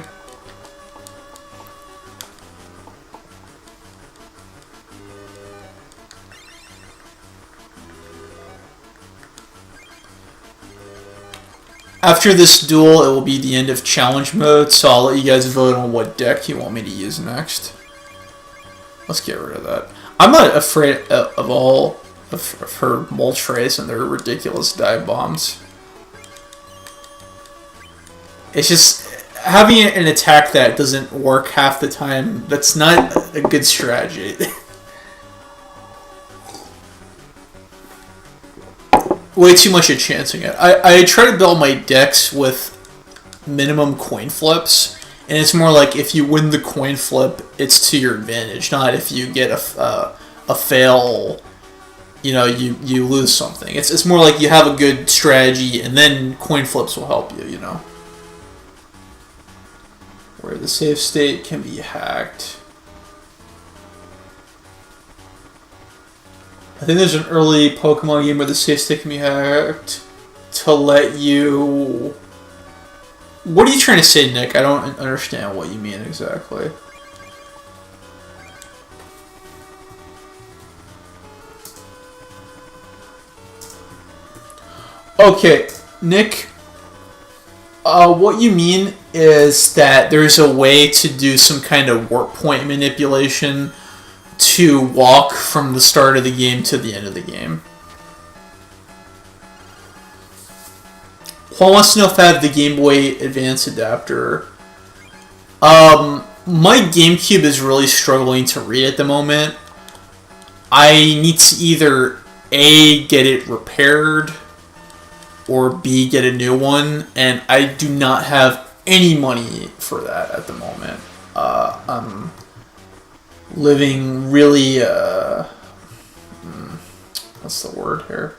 After this duel, it will be the end of challenge mode, so I'll let you guys vote on what deck you want me to use next. Let's get rid of that. I'm not afraid of all of her Moltres and their ridiculous dive bombs. It's just having an attack that doesn't work half the time. That's not a good strategy. Way too much at chancing it. I try to build my decks with minimum coin flips, and it's more like if you win the coin flip, it's to your advantage, not if you get a fail, you know, you lose something. It's more like you have a good strategy, and then coin flips will help you, you know. Where the save state can be hacked. I think there's an early Pokemon game where the save state can be hacked to let you... What are you trying to say, Nick? I don't understand what you mean exactly. Okay, Nick, what you mean is that there's a way to do some kind of warp point manipulation to walk from the start of the game to the end of the game. Paul wants to know if I have the Game Boy Advance adapter. My GameCube is really struggling to read at the moment. I need to either A, get it repaired, or B, get a new one, and I do not have any money for that at the moment. I'm living really, what's the word here?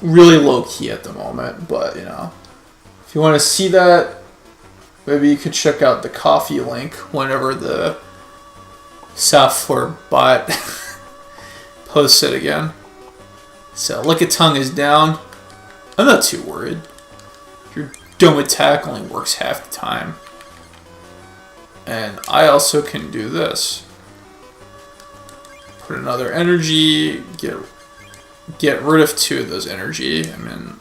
Really low-key at the moment, but, you know, if you want to see that, maybe you could check out the coffee link whenever the software bot posts it again. So, Lick a Tongue is down. I'm not too worried. Your dumb attack only works half the time. And I also can do this. Put another energy, get rid of 2 of those energy. I mean,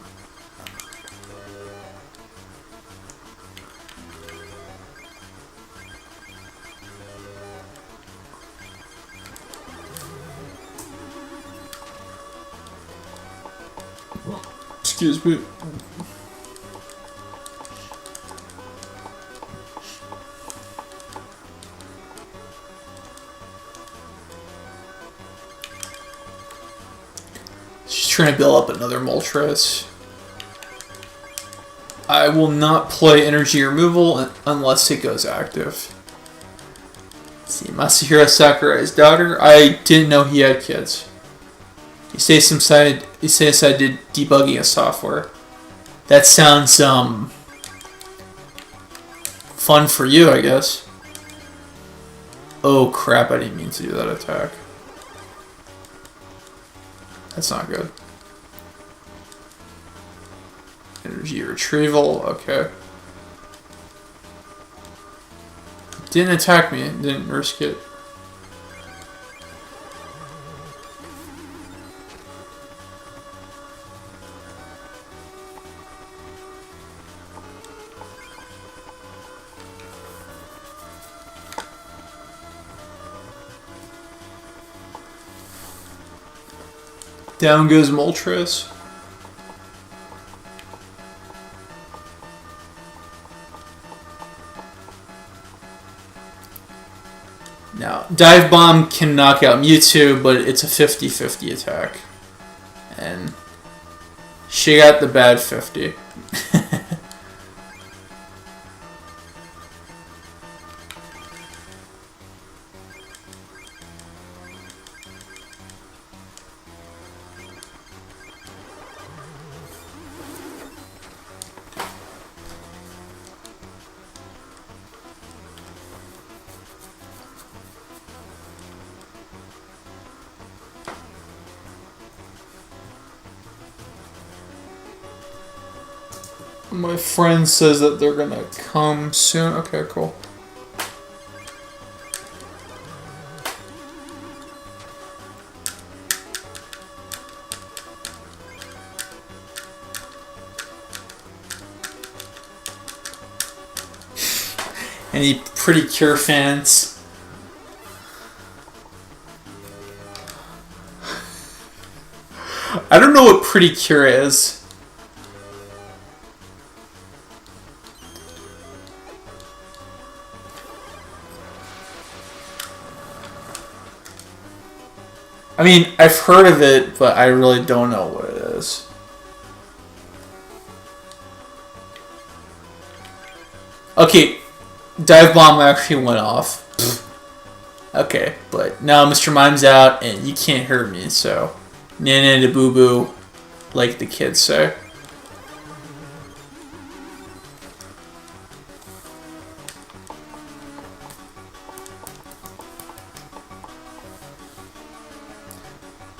excuse me. Trying to build up another Moltres. I will not play energy removal unless it goes active. Let's see, Masahiro Sakurai's daughter. I didn't know he had kids. You say inside did debugging a software. That sounds fun for you, I guess. Oh crap! I didn't mean to do that attack. That's not good. Energy retrieval, okay. Didn't attack me, didn't risk it. Down goes Moltres. Now, Dive Bomb can knock out Mewtwo, but it's a 50-50 attack. And she got the bad 50. My friend says that they're gonna come soon. Okay, cool. Any Pretty Cure fans? I don't know what Pretty Cure is. I mean, I've heard of it, but I really don't know what it is. Okay, Dive Bomb actually went off. Okay, but now Mr. Mime's out, and you can't hurt me, so... Nana da boo boo, like the kids say.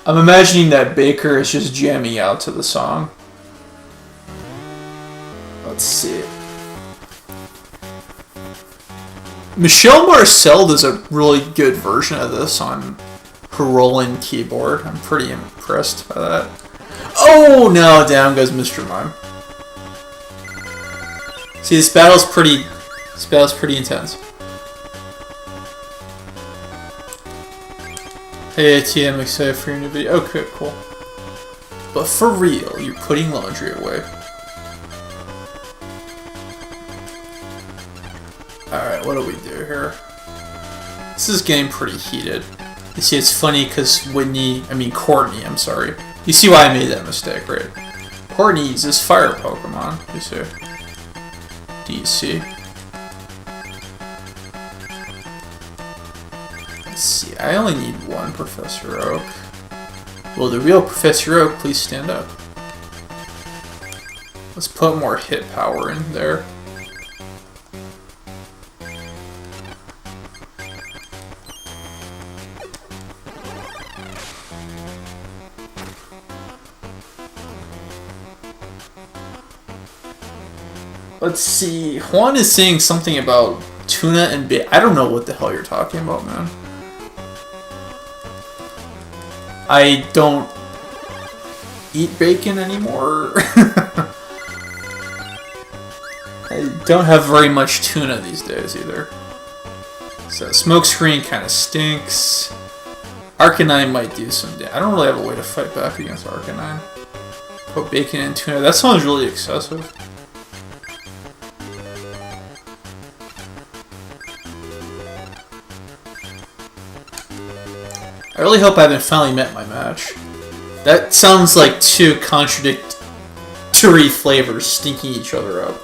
I'm imagining that Baker is just jamming out to the song. Let's see. Michelle Marcel does a really good version of this on her Roland keyboard. I'm pretty impressed by that. Oh no! Down goes Mr. Mime. See, this battle's pretty intense. Hey AT, I'm excited for your new video. Okay, cool. But for real, you're putting laundry away. Alright, what do we do here? This is getting pretty heated. You see, it's funny because Courtney, I'm sorry. You see why I made that mistake, right? Courtney uses fire Pokemon, you see. Do you see? Let's see, I only need one Professor Oak. Will the real Professor Oak please stand up? Let's put more hit power in there. Let's see. Juan is saying something about tuna and bacon. I don't know what the hell you're talking about, man. I don't eat bacon anymore. I don't have very much tuna these days either. So Smokescreen kind of stinks. Arcanine might do some damage. I don't really have a way to fight back against Arcanine. Put bacon and tuna. That sounds really excessive. I really hope I haven't finally met my match. That sounds like two contradictory flavors stinking each other up.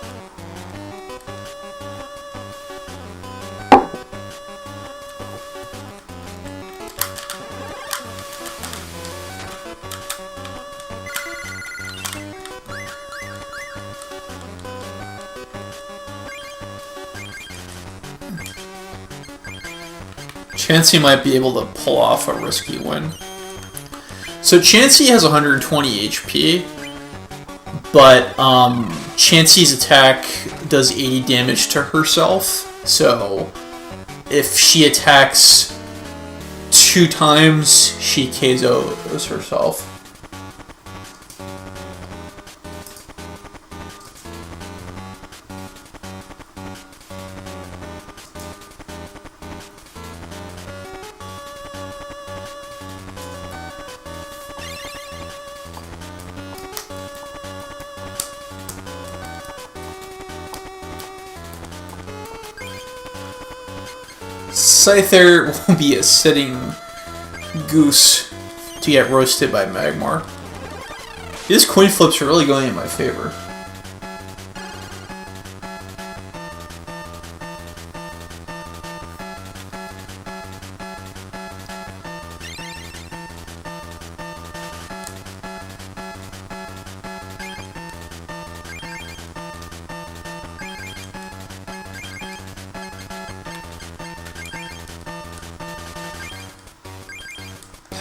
Chansey might be able to pull off a risky win. So Chansey has 120 HP, but Chansey's attack does 80 damage to herself. So if she attacks 2 times, she KOs herself. Scyther will be a sitting goose to get roasted by Magmar. These coin flips are really going in my favor.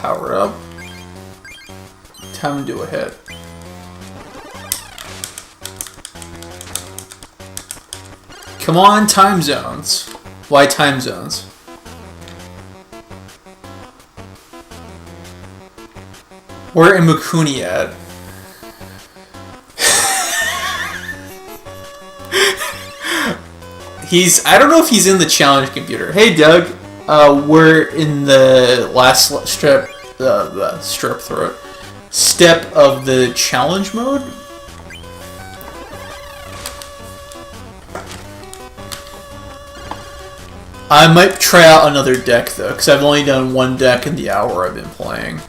Power up. Time to do a hit. Come on, time zones. Why time zones? Where am Mukuni at? I don't know if he's in the challenge computer. Hey, Doug. We're in the last step of the challenge mode. I might try out another deck, though, because I've only done one deck in the hour I've been playing.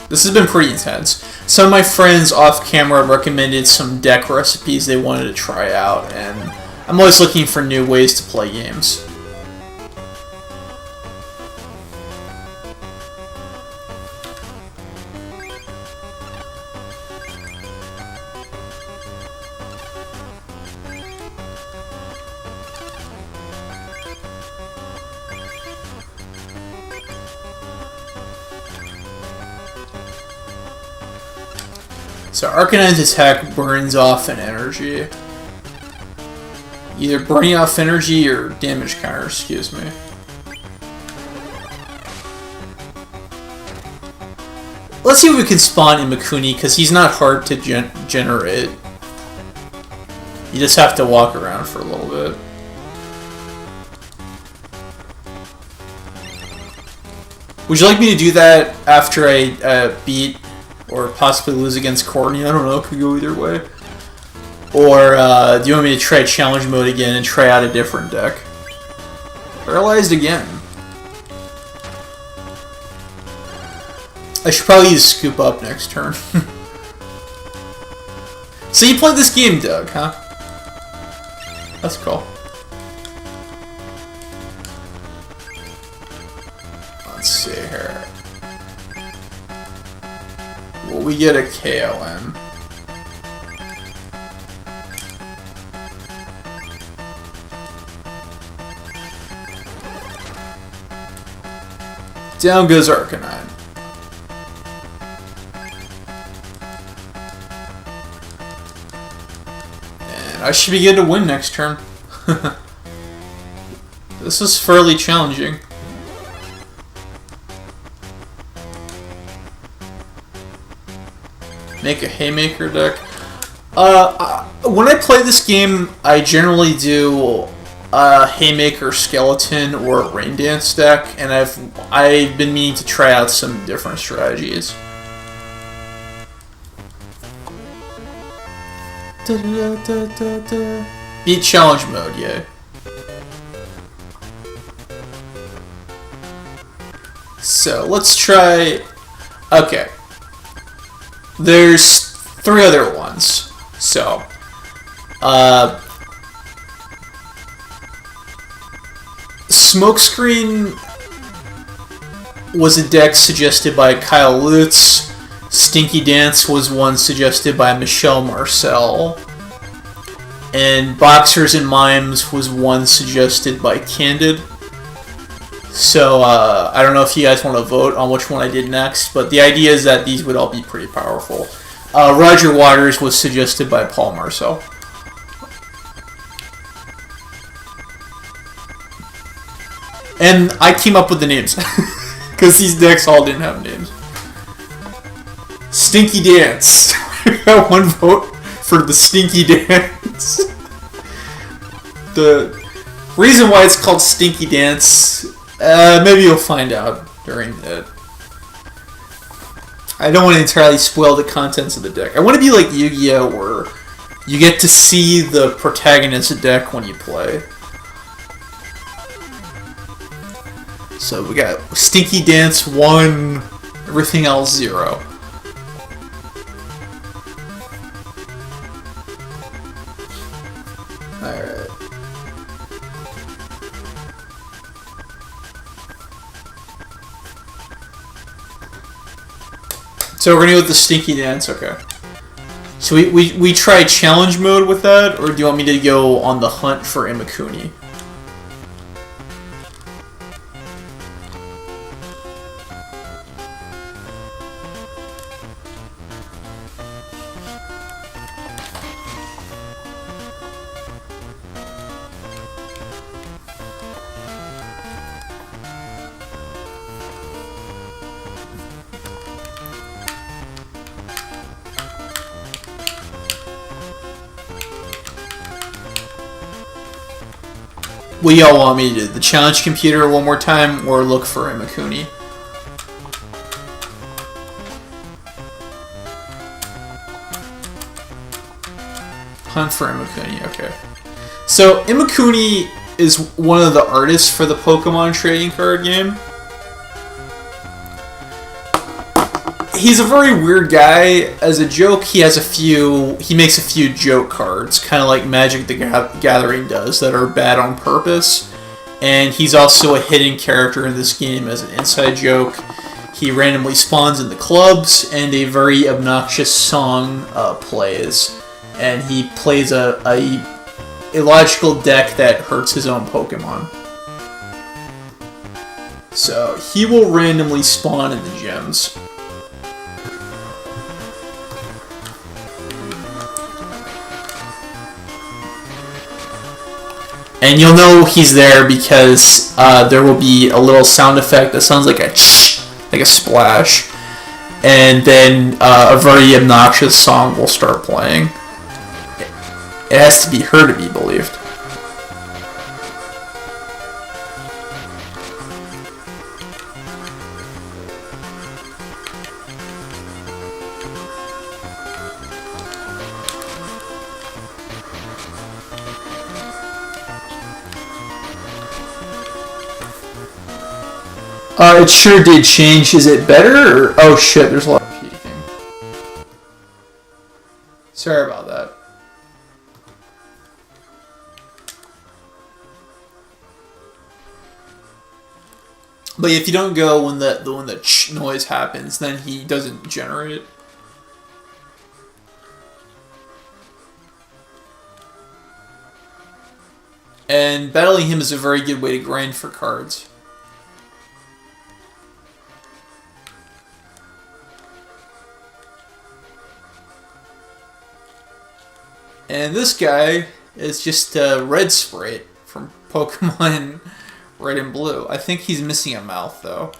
This has been pretty intense. Some of my friends off camera recommended some deck recipes they wanted to try out, and I'm always looking for new ways to play games. So Arcanine's attack burns off an energy. Either burning off energy or damage counter, excuse me. Let's see if we can spawn Imakuni, because he's not hard to generate. You just have to walk around for a little bit. Would you like me to do that after I beat or possibly lose against Courtney? I don't know, it could go either way. Or do you want me to try challenge mode again and try out a different deck? Paralyzed again. I should probably use Scoop Up next turn. So you played this game, Doug, huh? That's cool. Let's see here. Will we get a KOM? Down goes Arcanine. And I should be good to win next turn. This is fairly challenging. Make a Haymaker deck. When I play this game, I generally do a Haymaker Skeleton or a Rain Dance deck, and I've been meaning to try out some different strategies. Beat challenge mode, yay. So let's try. Okay. There's 3 other ones. So, Smokescreen was a deck suggested by Kyle Lutz. Stinky Dance was one suggested by Michelle Marcel. And Boxers and Mimes was one suggested by Candid. So, I don't know if you guys want to vote on which one I did next, but the idea is that these would all be pretty powerful. Roger Waters was suggested by Paul Marcel. And I came up with the names, because these decks all didn't have names. Stinky Dance. I got 1 vote for the Stinky Dance. The reason why it's called Stinky Dance, maybe you'll find out during it. I don't want to entirely spoil the contents of the deck. I want to be like Yu-Gi-Oh! Where you get to see the protagonist's deck when you play. So we got Stinky Dance 1, everything else 0. Alright. So we're gonna go with the Stinky Dance, okay. So we try challenge mode with that, or do you want me to go on the hunt for Imakuni? What y'all want me to do? The challenge computer one more time, or look for Imakuni? Hunt for Imakuni, okay. So, Imakuni is one of the artists for the Pokemon trading card game. He's a very weird guy. As a joke, he makes a few joke cards, kind of like Magic the Gathering does, that are bad on purpose. And he's also a hidden character in this game as an inside joke. He randomly spawns in the clubs, and a very obnoxious song plays. And he plays a illogical deck that hurts his own Pokemon. So, he will randomly spawn in the gyms. And you'll know he's there because there will be a little sound effect that sounds like a splash. And then a very obnoxious song will start playing. It has to be her to be believed. It sure did change. Is it better? Or... Oh shit, there's a lot of peeking. Sorry about that. But if you don't go when the ch noise happens, then he doesn't generate. And battling him is a very good way to grind for cards. And this guy is just a red sprite from Pokemon Red and Blue. I think he's missing a mouth, though.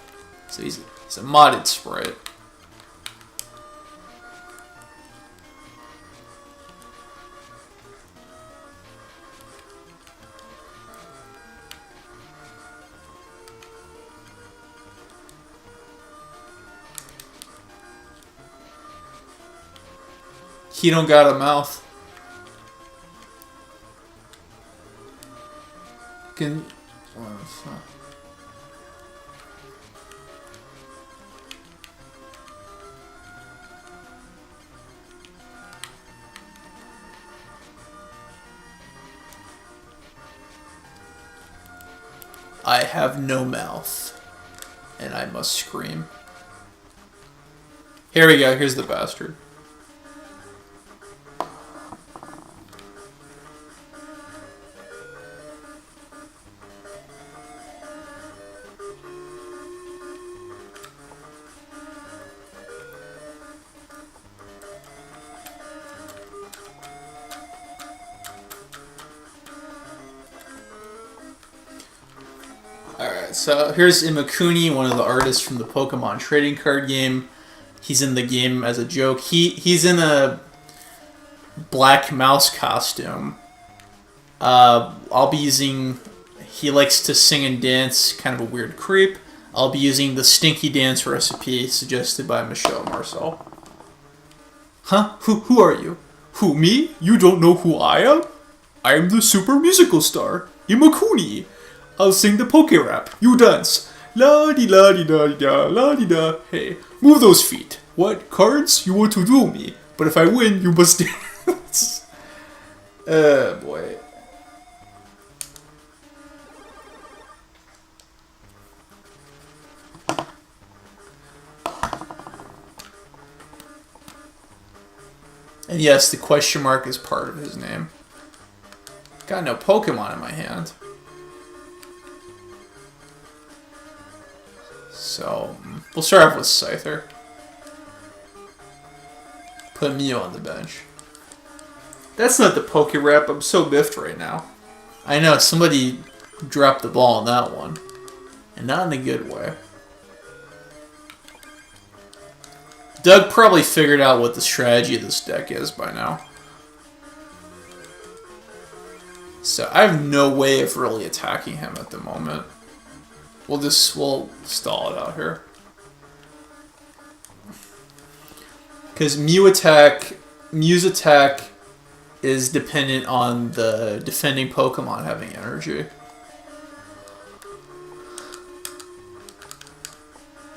So he's a modded sprite. He don't got a mouth. Can... I have no mouth, and I must scream. Here we go, here's the bastard. Alright, so here's Imakuni, one of the artists from the Pokemon trading card game. He's in the game as a joke. He's in a black mouse costume. I'll be using... He likes to sing and dance, kind of a weird creep. I'll be using the Stinky Dance recipe suggested by Michelle Marcel. Huh? Who are you? Who, me? You don't know who I am? I am the super musical star, Imakuni. I'll sing the Poke Rap. You dance. La-di-la-di-da-di-da, la-di-da. Hey, move those feet. What? Cards? You want to duel me. But if I win, you must dance. Boy. And yes, the question mark is part of his name. Got no Pokemon in my hand. So, we'll start off with Scyther. Put Mew on the bench. That's not the Poke Rap. I'm so miffed right now. I know, somebody dropped the ball on that one. And not in a good way. Doug probably figured out what the strategy of this deck is by now. So I have no way of really attacking him at the moment. We'll stall it out here. Because Mew's attack is dependent on the defending Pokemon having energy.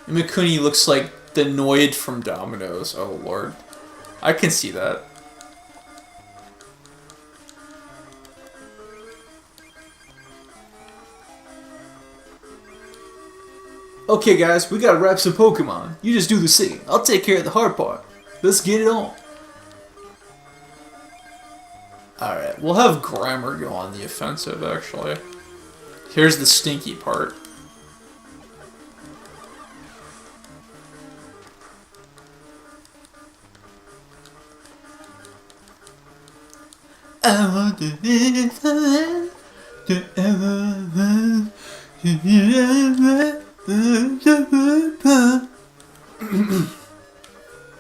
Imakuni looks like the Noid from Domino's. Oh lord. I can see that. Okay guys, we gotta wrap some Pokemon. You just do the singing. I'll take care of the hard part. Let's get it on. Alright, we'll have Grimer go on the offensive actually. Here's the stinky part. I want to be forever,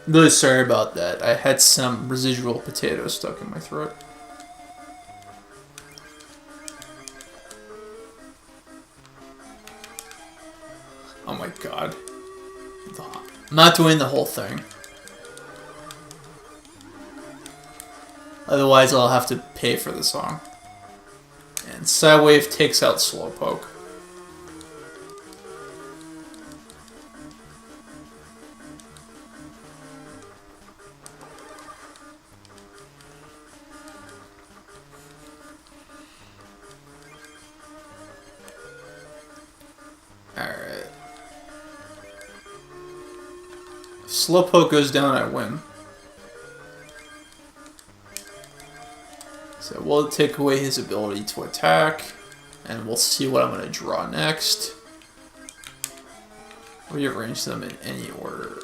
really sorry about that. I had some residual potato stuck in my throat. Oh my god. I'm not doing the whole thing. Otherwise, I'll have to pay for the song. And Psywave takes out Slowpoke. Alright. If Slowpoke goes down, I win. So we'll take away his ability to attack, and we'll see what I'm going to draw next. Rearrange them in any order.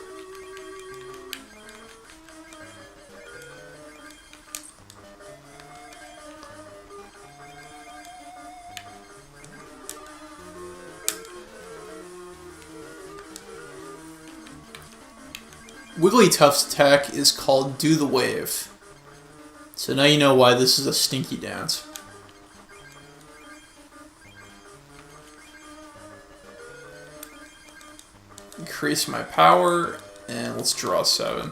Wigglytuff's attack is called Do the Wave. So now you know why this is a stinky dance. Increase my power, and let's draw 7.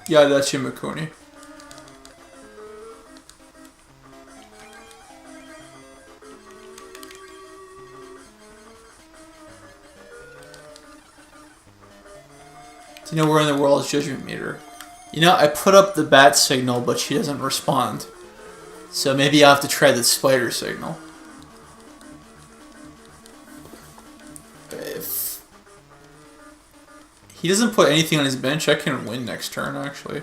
Yeah, that's Imakuni. Do you know where in the world is Judgment Meter? You know, I put up the bat signal, but she doesn't respond. So maybe I'll have to try the spider signal. If he doesn't put anything on his bench, I can win next turn, actually.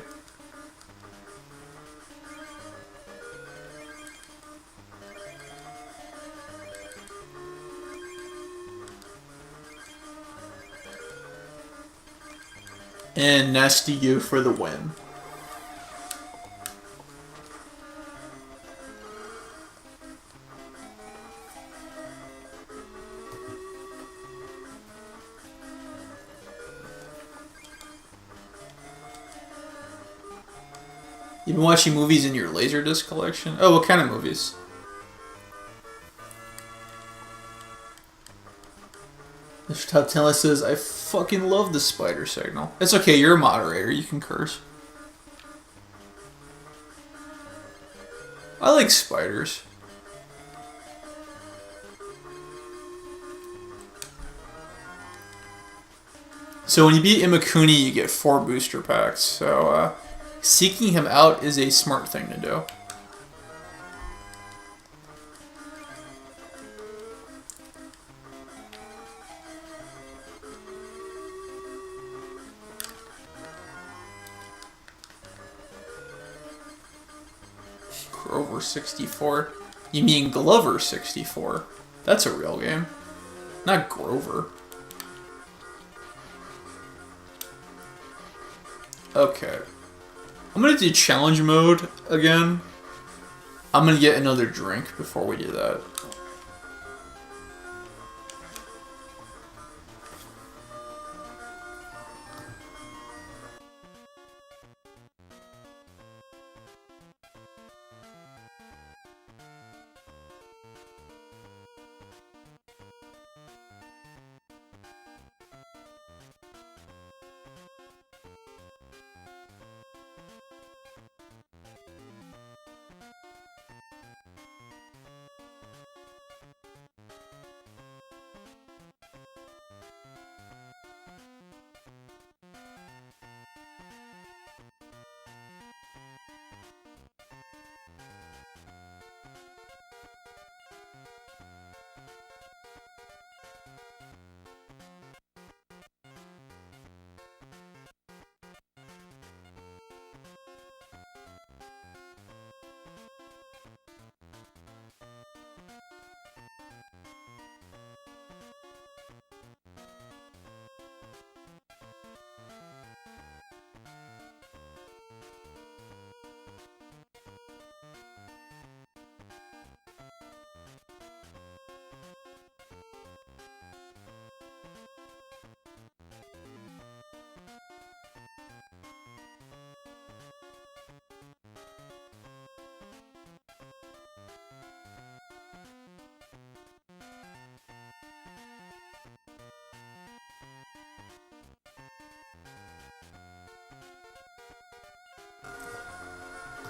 And Nasty You for the win. You been watching movies in your Laserdisc collection? Oh, what kind of movies? Mr. Top 10 List says, I fucking love the spider signal. It's okay, you're a moderator, you can curse. I like spiders. So when you beat Imakuni, you get 4 booster packs, so seeking him out is a smart thing to do. Grover 64? You mean Glover 64? That's a real game. Not Grover. Okay. I'm gonna do challenge mode again. I'm gonna get another drink before we do that.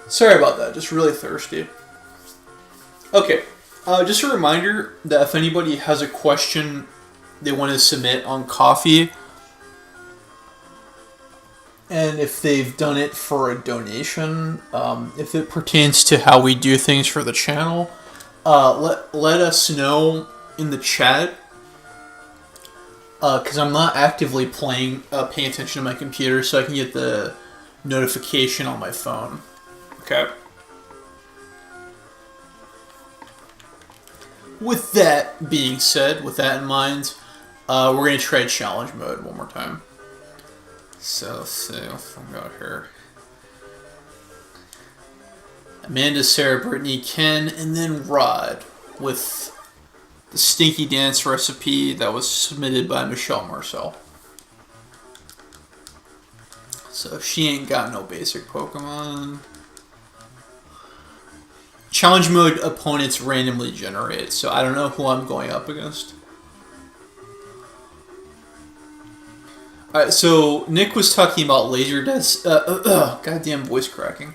Sorry about that, just really thirsty. Okay, just a reminder that if anybody has a question they want to submit on coffee, and if they've done it for a donation, if it pertains to how we do things for the channel, let us know in the chat. Because I'm not actively paying attention to my computer, so I can get the notification on my phone. Okay. With that being said, with that in mind, we're going to try challenge mode one more time. So, let's see if we got here. Amanda, Sarah, Brittany, Ken, and then Rod with the Stinky Dance recipe that was submitted by Michelle Marcel. So she ain't got no basic Pokemon. Challenge mode opponents randomly generate, so I don't know who I'm going up against. Alright, so Nick was talking about Laserdisc. Goddamn voice cracking.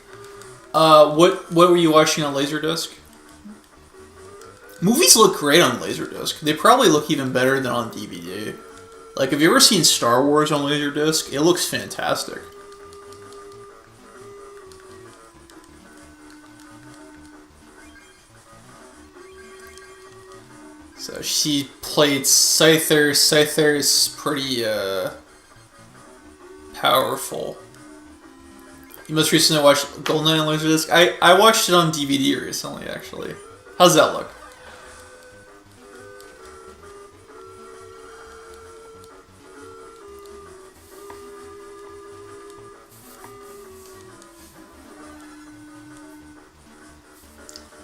What were you watching on Laserdisc? Movies look great on Laserdisc. They probably look even better than on DVD. Like, have you ever seen Star Wars on Laserdisc? It looks fantastic. So she played Scyther. Scyther is pretty powerful. You most recently watched GoldenEye on Laserdisc? I watched it on DVD recently, actually. How's that look?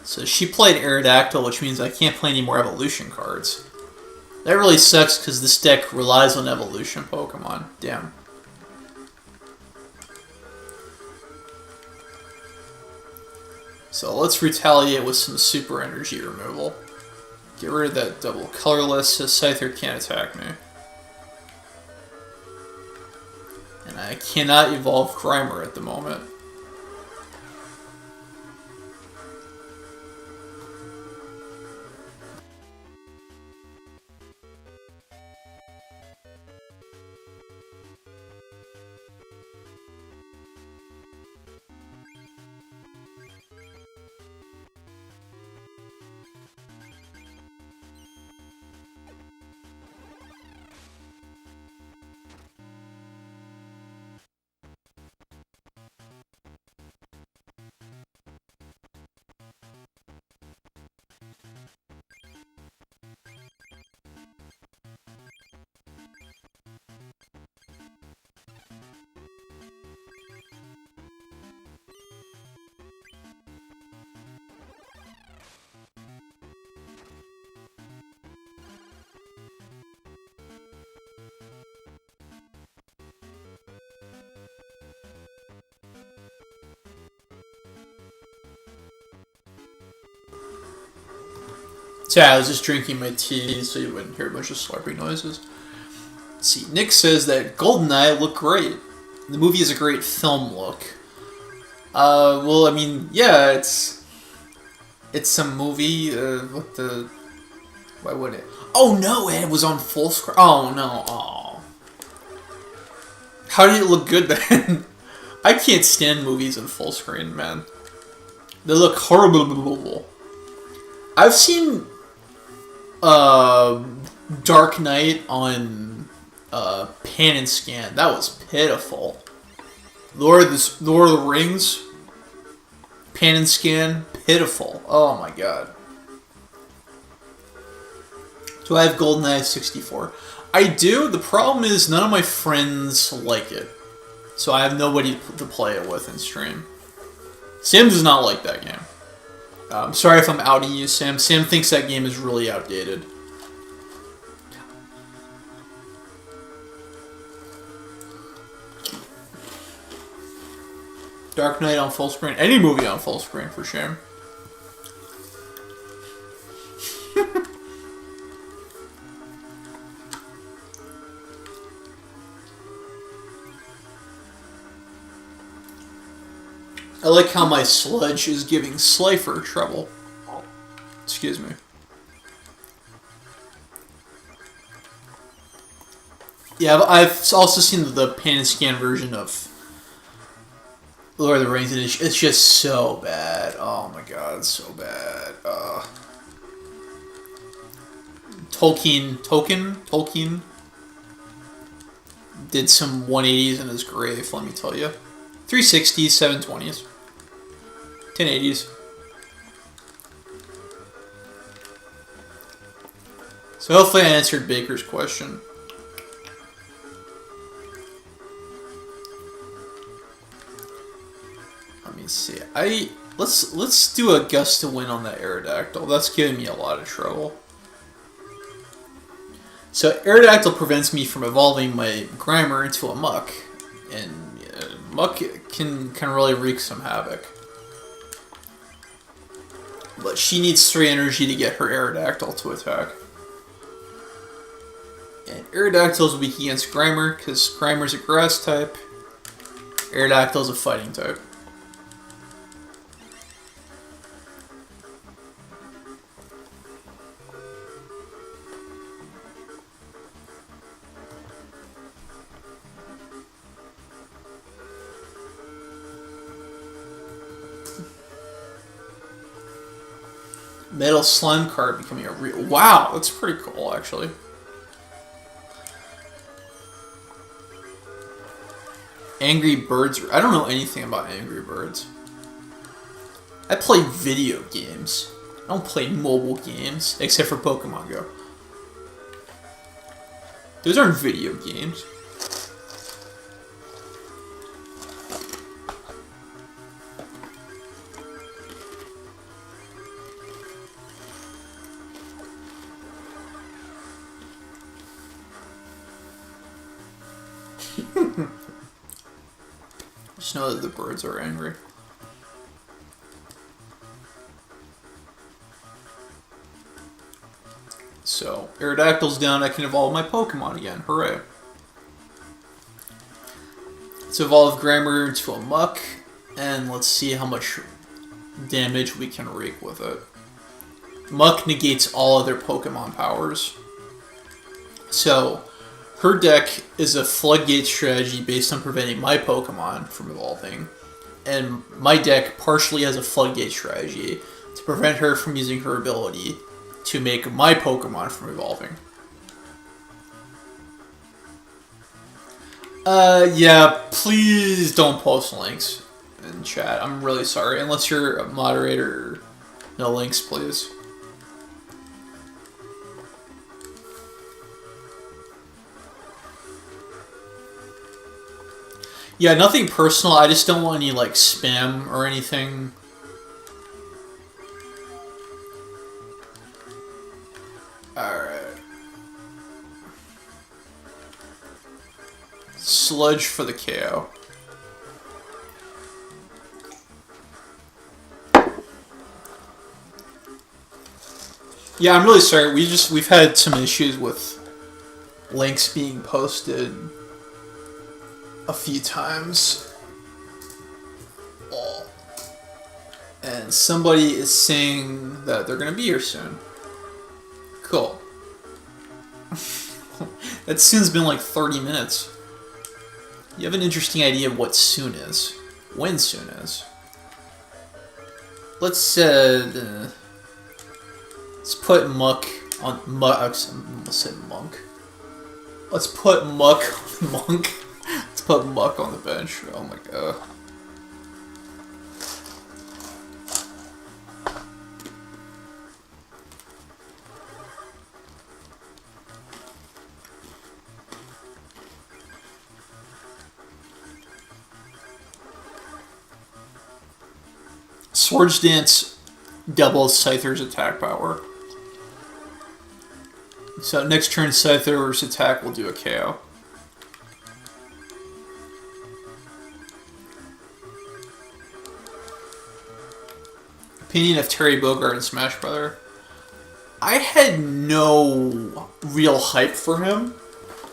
So she played Aerodactyl, which means I can't play any more evolution cards. That really sucks because this deck relies on evolution Pokemon. Damn. So let's retaliate with some super energy removal. Get rid of that double colorless so Scyther can't attack me. And I cannot evolve Grimer at the moment. So yeah, I was just drinking my tea so you wouldn't hear a bunch of slurping noises. Let's see, Nick says that GoldenEye looked great. The movie is a great film look. Well, I mean, yeah, it's some movie. What the? Why would it? Oh no, it was on full screen. Oh no, oh. How did it look good then? I can't stand movies in full screen, man. They look horrible. I've seen Dark Knight on pan and scan. That was pitiful. Lord of the Rings, pan and scan, pitiful. Oh my god. Do I have GoldenEye 64? I do. The problem is none of my friends like it, so I have nobody to play it with in stream. Sam does not like that game. I'm sorry if I'm outing you, Sam. Sam thinks that game is really outdated. Dark Knight on full screen. Any movie on full screen, for shame. I like how my sludge is giving Slifer trouble. Excuse me. Yeah, I've also seen the pan and scan version of Lord of the Rings, and it's just so bad. Oh my god, it's so bad. Tolkien did some 180s in his grave, let me tell you. 360s, 720s, 1080s. So hopefully I answered Baker's question. Let me see. Let's do a gust to win on that Aerodactyl. That's giving me a lot of trouble. So Aerodactyl prevents me from evolving my Grimer into a Muck, and Muck can really wreak some havoc. But she needs 3 energy to get her Aerodactyl to attack. And Aerodactyl is weak against Grimer, because Grimer's a grass type. Aerodactyl is a fighting type. Metal Slime card becoming a real... Wow, that's pretty cool, actually. Angry Birds... I don't know anything about Angry Birds. I play video games. I don't play mobile games, except for Pokemon Go. Those aren't video games. Just know that the birds are angry. So, Aerodactyl's down, I can evolve my Pokemon again. Hooray. Let's evolve Grimer into a Muck, and let's see how much damage we can wreak with it. Muck negates all other Pokemon powers. So, her deck is a floodgate strategy based on preventing my Pokemon from evolving. And my deck partially has a floodgate strategy to prevent her from using her ability to make my Pokemon from evolving. Yeah, please don't post links in chat. I'm really sorry. Unless you're a moderator, no links, please. Yeah, nothing personal. I just don't want any, like, spam or anything. Alright. Sludge for the KO. Yeah, I'm really sorry. We've had some issues with links being posted a few times. And somebody is saying that they're going to be here soon. Cool. That soon's been like 30 minutes. You have an interesting idea of what soon is. When soon is. Let's put Muck on... I almost said Monk. Let's put Muck on Monk. Let's put Muck on the bench. Oh my god. Swords Dance doubles Scyther's attack power. So next turn Scyther's attack will do a KO. Opinion of Terry Bogard in Smash Brother. I had no real hype for him,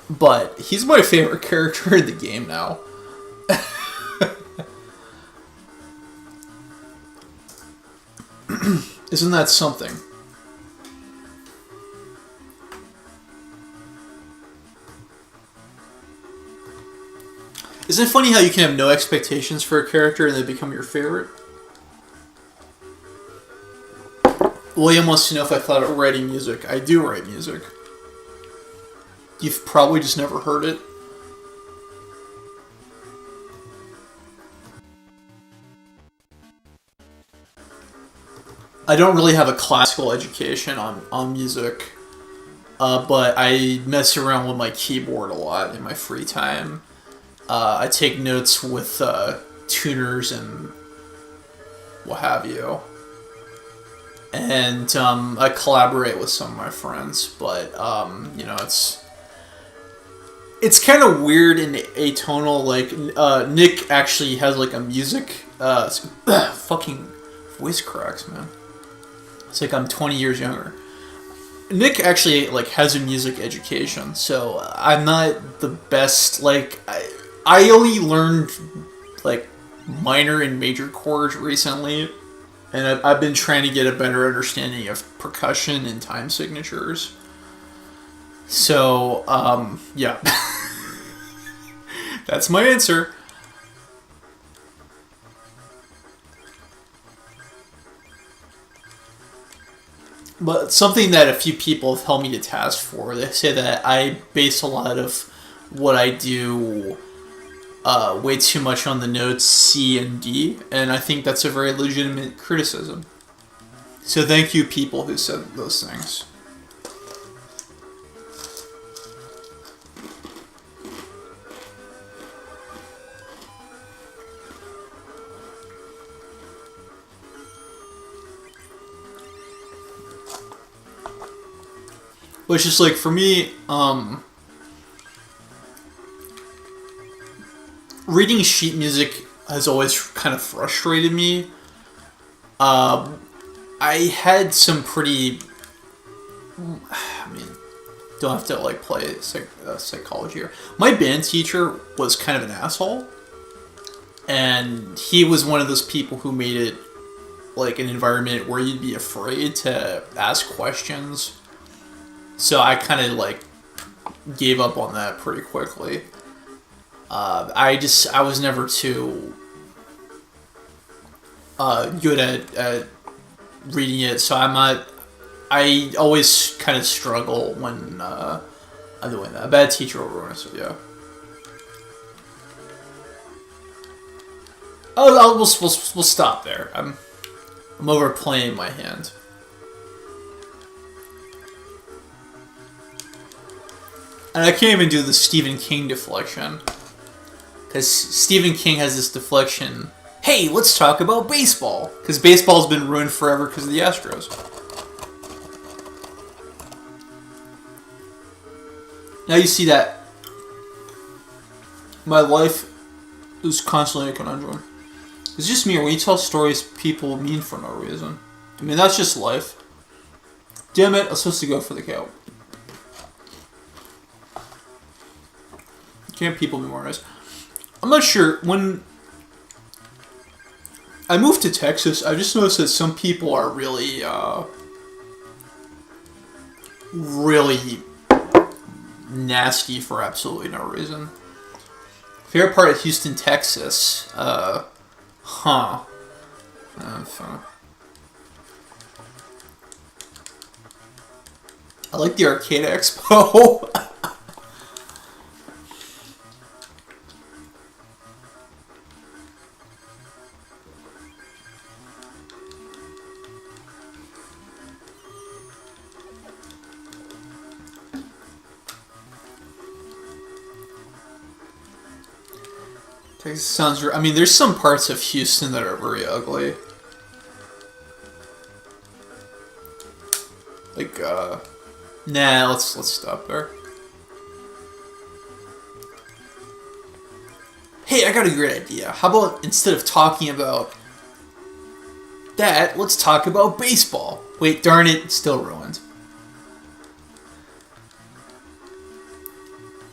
but he's my favorite character in the game now. Isn't that something? Isn't it funny how you can have no expectations for a character and they become your favorite? William wants to know if I thought of writing music. I do write music. You've probably just never heard it. I don't really have a classical education on music, but I mess around with my keyboard a lot in my free time. I take notes with tuners and what have you. And I collaborate with some of my friends, but you know, it's kind of weird and atonal. Like Nick actually has like a music fucking voice cracks, man. It's like I'm 20 years younger. Nick actually like has a music education, so I'm not the best. Like I only learned like minor and major chords recently. And I've been trying to get a better understanding of percussion and time signatures. So, yeah. That's my answer. But something that a few people have held me to task for, they say that I base a lot of what I do way too much on the notes C and D, and I think that's a very legitimate criticism. So thank you, people who said those things. But it's just like, for me, reading sheet music has always kind of frustrated me. I had some pretty... I mean, don't have to like play psychology here. My band teacher was kind of an asshole. And he was one of those people who made it like an environment where you'd be afraid to ask questions. So I kind of like gave up on that pretty quickly. I was never too good at reading it, so I always kind of struggle when I'm doing that. A bad teacher will ruin it, so yeah. We'll stop there. I'm overplaying my hand. And I can't even do the Stephen King deflection. Because Stephen King has this deflection. Hey, let's talk about baseball. Because baseball's been ruined forever because of the Astros. Now you see that my life is constantly a conundrum. It's just me. When you tell stories people mean for no reason. I mean, that's just life. Damn it, I'm supposed to go for the cow. Can't people be more nice? I'm not sure. When I moved to Texas, I just noticed that some people are really, really nasty for absolutely no reason. Favorite part of Houston, Texas? Fun. I like the Arcade Expo. Texas sounds... I mean, there's some parts of Houston that are very ugly. Like, nah, let's stop there. Hey, I got a great idea. How about instead of talking about that, let's talk about baseball. Wait, darn it, it's still ruined.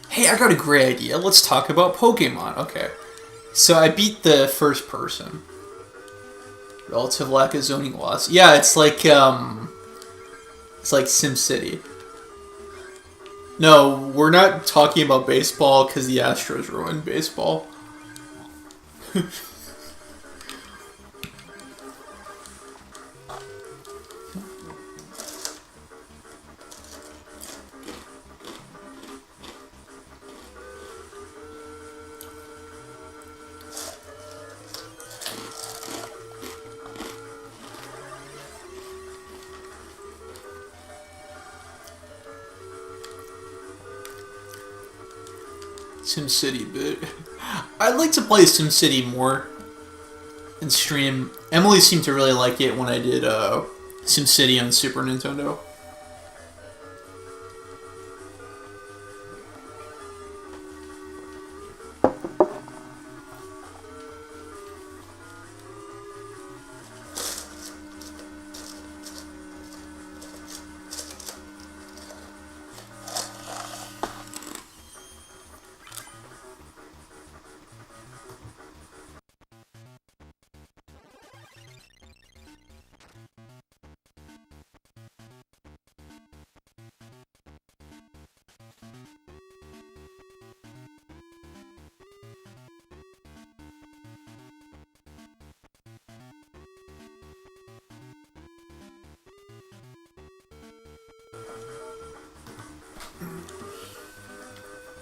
Hey, I got a great idea. Let's talk about Pokemon. Okay. So I beat the first person. Relative lack of zoning laws. Yeah, it's like SimCity. No, we're not talking about baseball because the Astros ruined baseball. SimCity, but I'd like to play SimCity more and stream. Emily seemed to really like it when I did SimCity on Super Nintendo.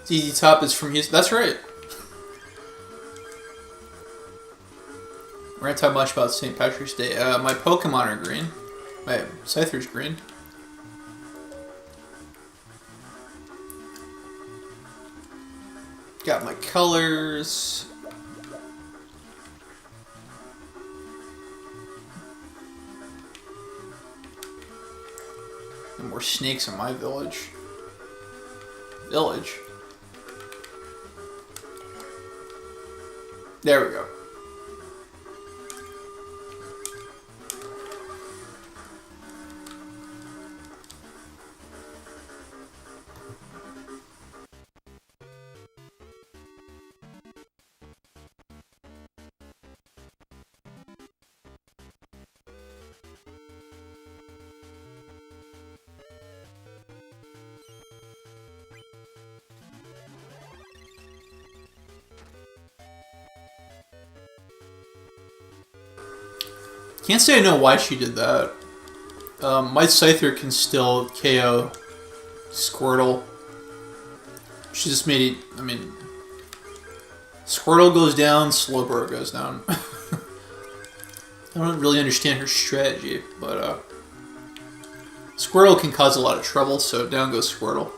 ZZ Top is from Houston. That's right. We're gonna talk much about St. Patrick's Day. My Pokemon are green. My Scyther's green. Got my colors. And more snakes in my village. Village. There we go. Can't say I know why she did that. My Scyther can still KO Squirtle. She just made it. I mean, Squirtle goes down, Slowbro goes down. I don't really understand her strategy, but Squirtle can cause a lot of trouble, so down goes Squirtle.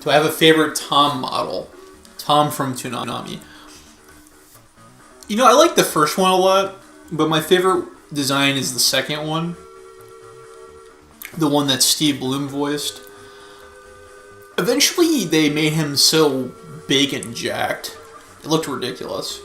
Do I have a favorite Tom model? Tom from Toonami. You know, I like the first one a lot, but my favorite design is the second one. The one that Steve Bloom voiced. Eventually, they made him so big and jacked. It looked ridiculous.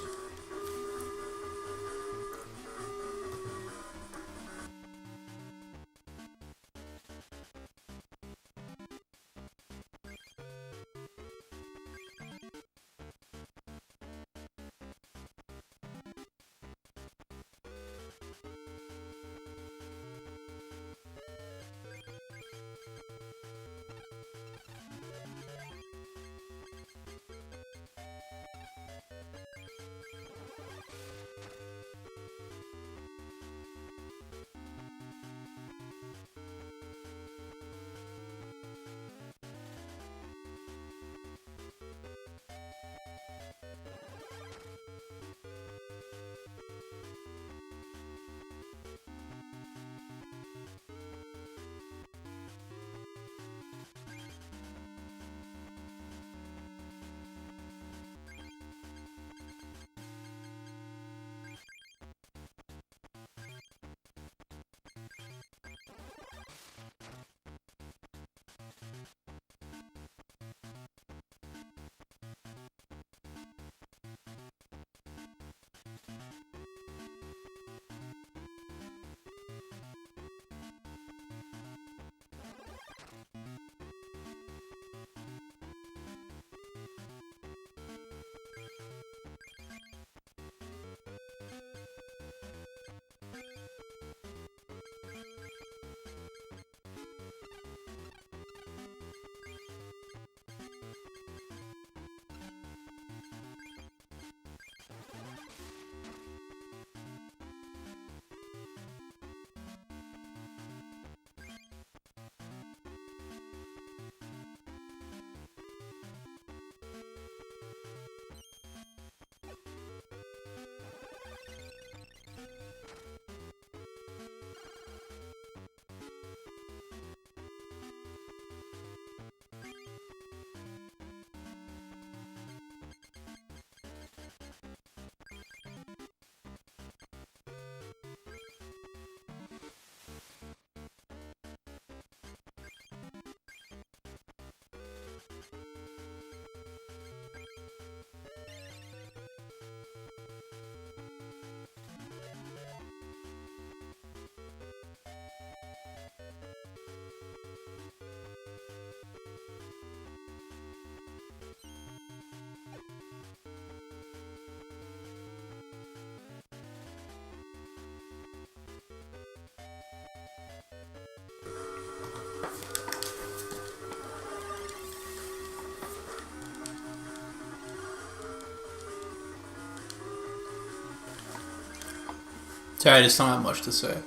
So I just don't have much to say.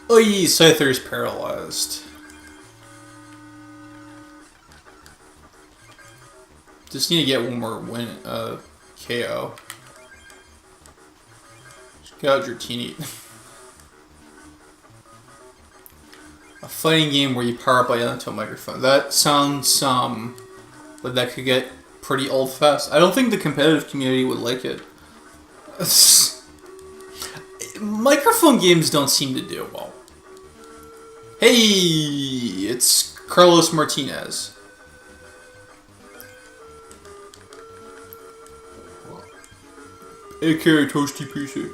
Oh, ye, Scyther's paralyzed. Just need to get one more win, KO. Just get out your teeny. A fighting game where you power up by yelling into a microphone. That sounds, like that could get pretty old fast. I don't think the competitive community would like it. Microphone games don't seem to do well. Hey, it's Carlos Martinez. AKA Toasty PC.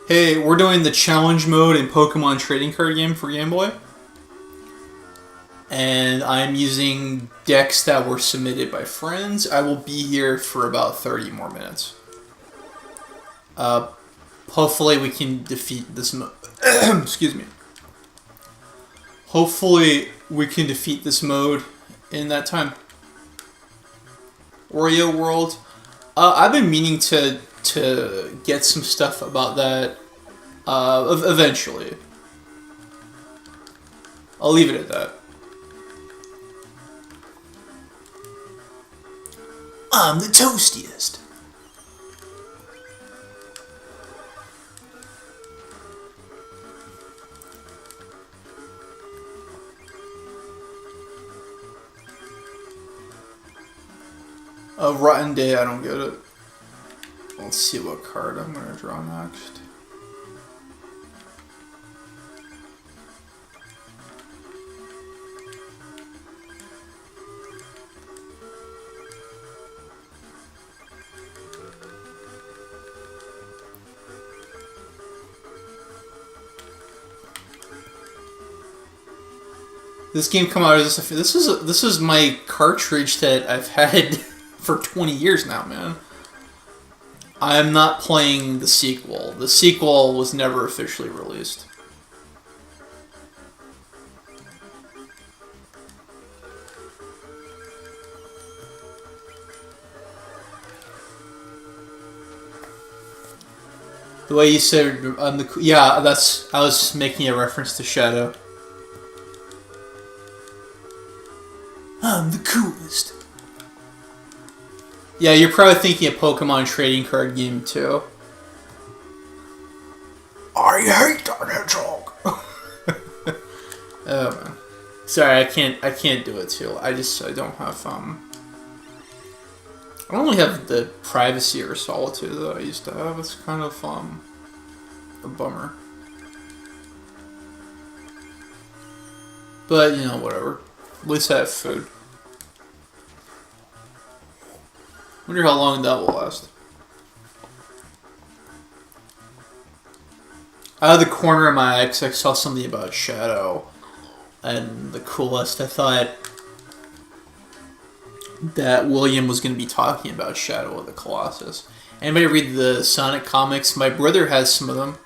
Hey, we're doing the challenge mode in Pokemon trading card game for Game Boy. And I'm using decks that were submitted by friends. I will be here for about 30 more minutes. Hopefully we can defeat this mode. Excuse me. Hopefully we can defeat this mode in that time. Oreo World. I've been meaning to get some stuff about that eventually. I'll leave it at that. I'm the toastiest. A Rotten Day, I don't get it. Let's see what card I'm gonna draw next. This game come out as this is my cartridge that I've had for 20 years now, man. I'm not playing the sequel. The sequel was never officially released. The way you said on the yeah, that's I was making a reference to Shadow. I'm the coolest. Yeah, you're probably thinking of Pokemon trading card game too. I hate that hedgehog. Oh man, sorry, I can't do it too. I don't have I don't really have the privacy or solitude that I used to have. It's kind of a bummer. But you know, whatever. At least I have food. Wonder how long that will last. Out of the corner of my eye, I saw something about Shadow, and the coolest. I thought that William was going to be talking about Shadow of the Colossus. Anybody read the Sonic comics? My brother has some of them.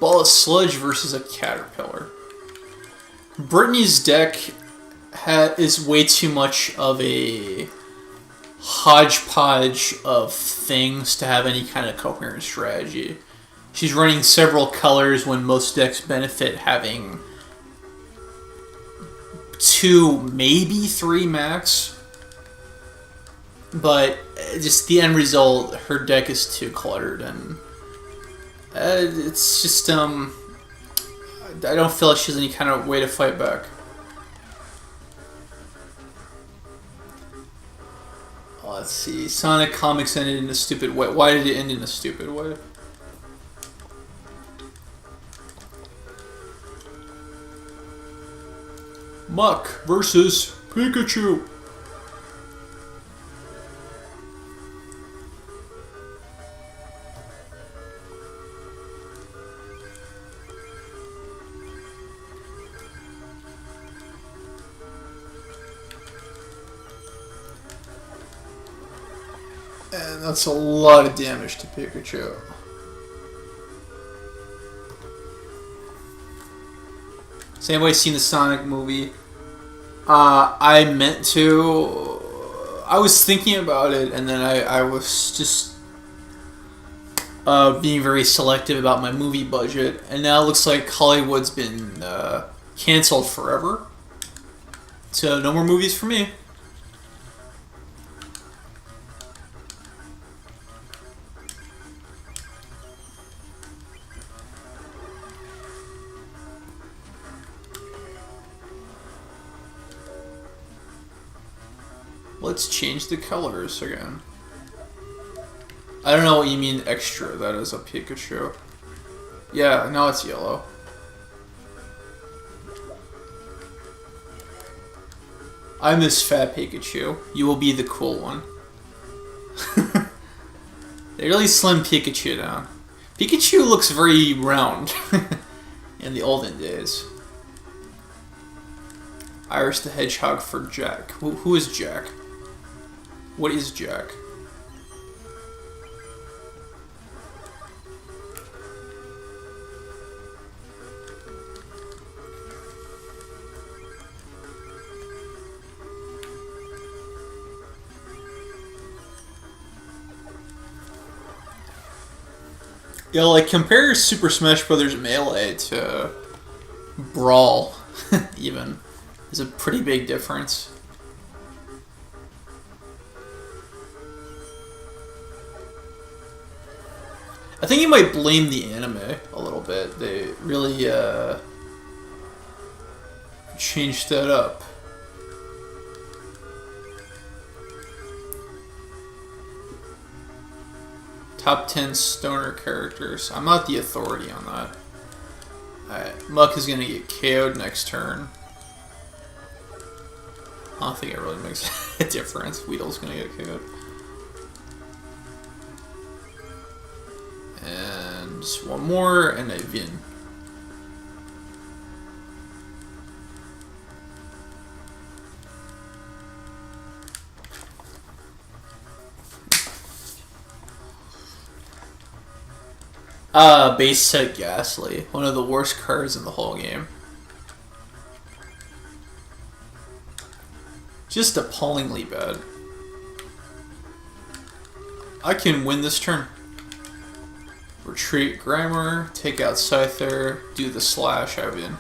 Ball of sludge versus a caterpillar. Brittany's deck is way too much of a hodgepodge of things to have any kind of coherent strategy. She's running several colors when most decks benefit having 2, maybe 3 max. But just the end result, her deck is too cluttered, and it's just I don't feel like she has any kind of way to fight back. Let's see. Sonic Comics ended in a stupid way. Why did it end in a stupid way? Muck versus Pikachu. That's a lot of damage to Pikachu. Has anybody seen the Sonic movie? I meant to. I was thinking about it, and then I was just being very selective about my movie budget, and now it looks like Hollywood's been canceled forever. So no more movies for me. Let's change the colors again. I don't know what you mean extra. That is a Pikachu. Yeah, now it's yellow. I'm this fat Pikachu. You will be the cool one. They really slimmed Pikachu down. Pikachu looks very round in the olden days. Iris the Hedgehog for Jack. Who is Jack? What is Jack? Yeah, like compare Super Smash Bros. Melee to Brawl, even. There's a pretty big difference. I think you might blame the anime a little bit. They really changed that up. Top 10 stoner characters. I'm not the authority on that. Alright, Muck is gonna get KO'd next turn. I don't think it really makes a difference. Weedle's gonna get KO'd. And just one more, and I win. Base set Ghastly. One of the worst cards in the whole game. Just appallingly bad. I can win this turn. Retreat Grimer, take out Scyther, do the slash, I win.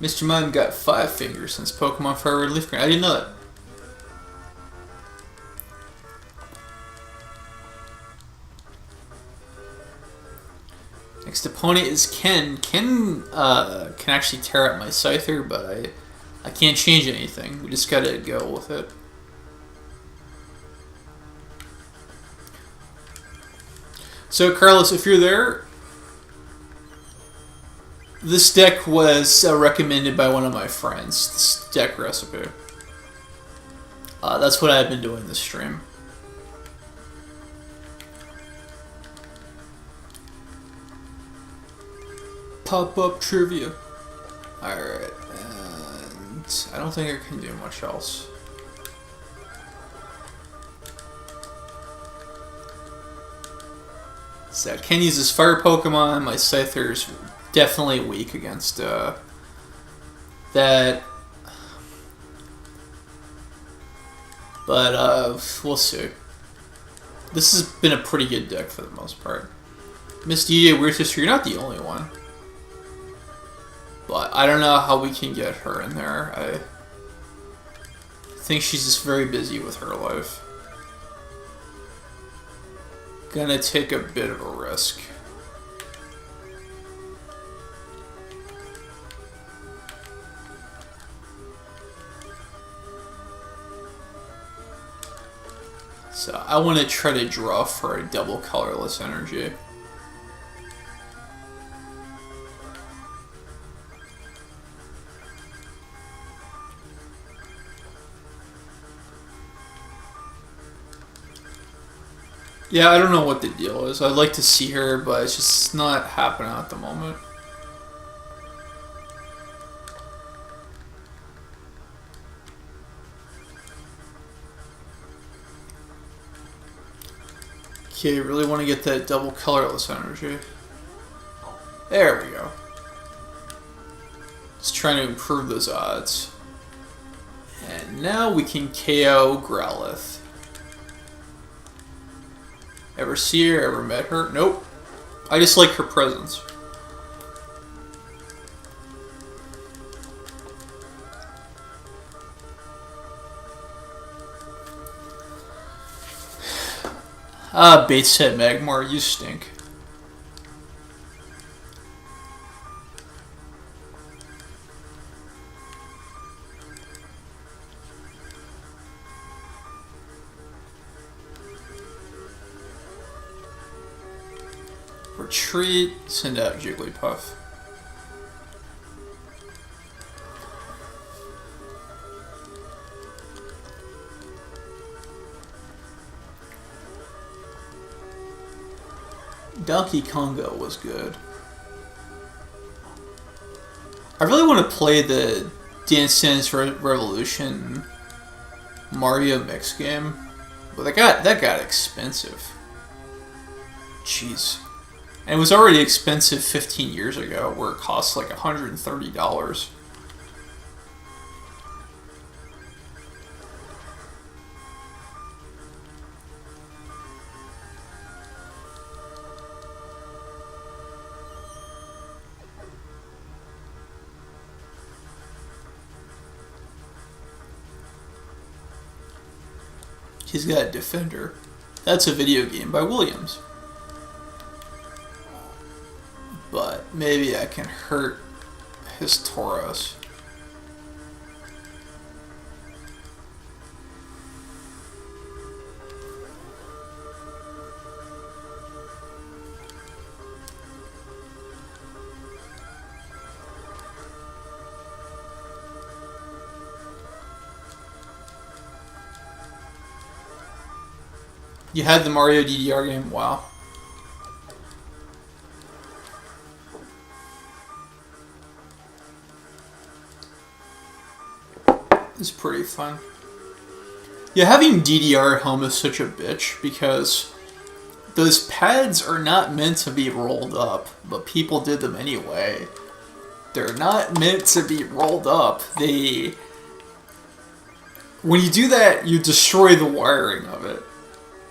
Mr. Mime got 5 fingers since Pokemon Fire Red Leaf Green. I didn't know that. Next opponent is Ken. Ken can actually tear up my Scyther, but I can't change anything. We just gotta go with it. So, Carlos, if you're there, this deck was recommended by one of my friends, this deck recipe. That's what I've been doing this stream. Pop-up trivia. Alright, and I don't think I can do much else. So Ken uses fire Pokemon. My Scyther's definitely weak against that. But we'll see. This has been a pretty good deck for the most part. Miss DJ Weird Sister, you're not the only one. But I don't know how we can get her in there. I think she's just very busy with her life. Gonna take a bit of a risk. So I want to try to draw for a double colorless energy. Yeah, I don't know what the deal is. I'd like to see her, but it's just not happening at the moment. Okay, you really want to get that double colorless energy. There we go. Just trying to improve those odds. And now we can KO Growlithe. Ever see her? Ever met her? Nope. I just like her presence. Ah, base set Magmar, you stink. Retreat, send out Jigglypuff. Donkey Kongo was good. I really want to play the Dance Dance Revolution Mario mix game, but that got expensive. Jeez. And it was already expensive 15 years ago, where it cost like $130. He's got a Defender. That's a video game by Williams. But maybe I can hurt his Tauros. You had the Mario DDR game? Wow. It's pretty fun. Yeah, having DDR at home is such a bitch because those pads are not meant to be rolled up, but people did them anyway. They're not meant to be rolled up. When you do that, you destroy the wiring of it.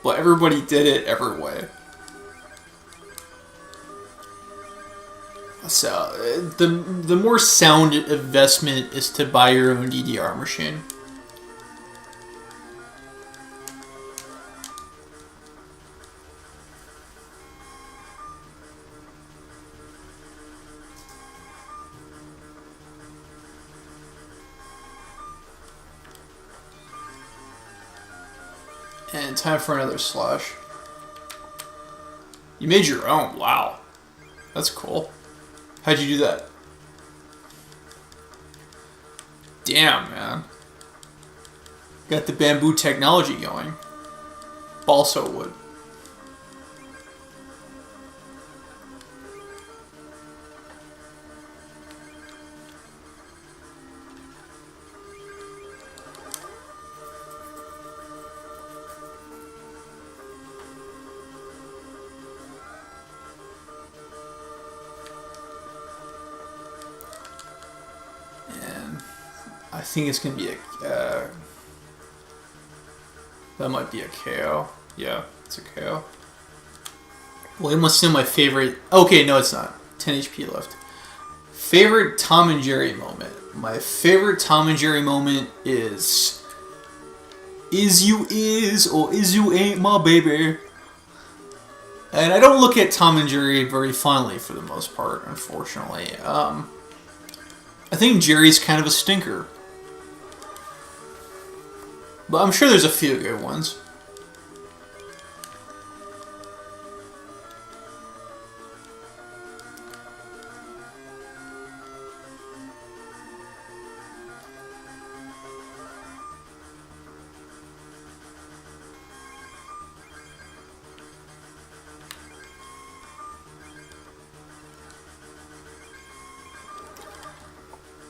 But everybody did it every way. So, the more sound investment is to buy your own DDR machine. And time for another Slash. You made your own, wow. That's cool. How'd you do that? Damn, man. Got the bamboo technology going. Balsa wood. I think it's gonna be a. That might be a KO. Yeah, it's a KO. Well, it must be my favorite. Okay, no, it's not. 10 HP left. Favorite Tom and Jerry moment. My favorite Tom and Jerry moment is you is or is you ain't my baby. And I don't look at Tom and Jerry very fondly for the most part, unfortunately. I think Jerry's kind of a stinker. But I'm sure there's a few good ones.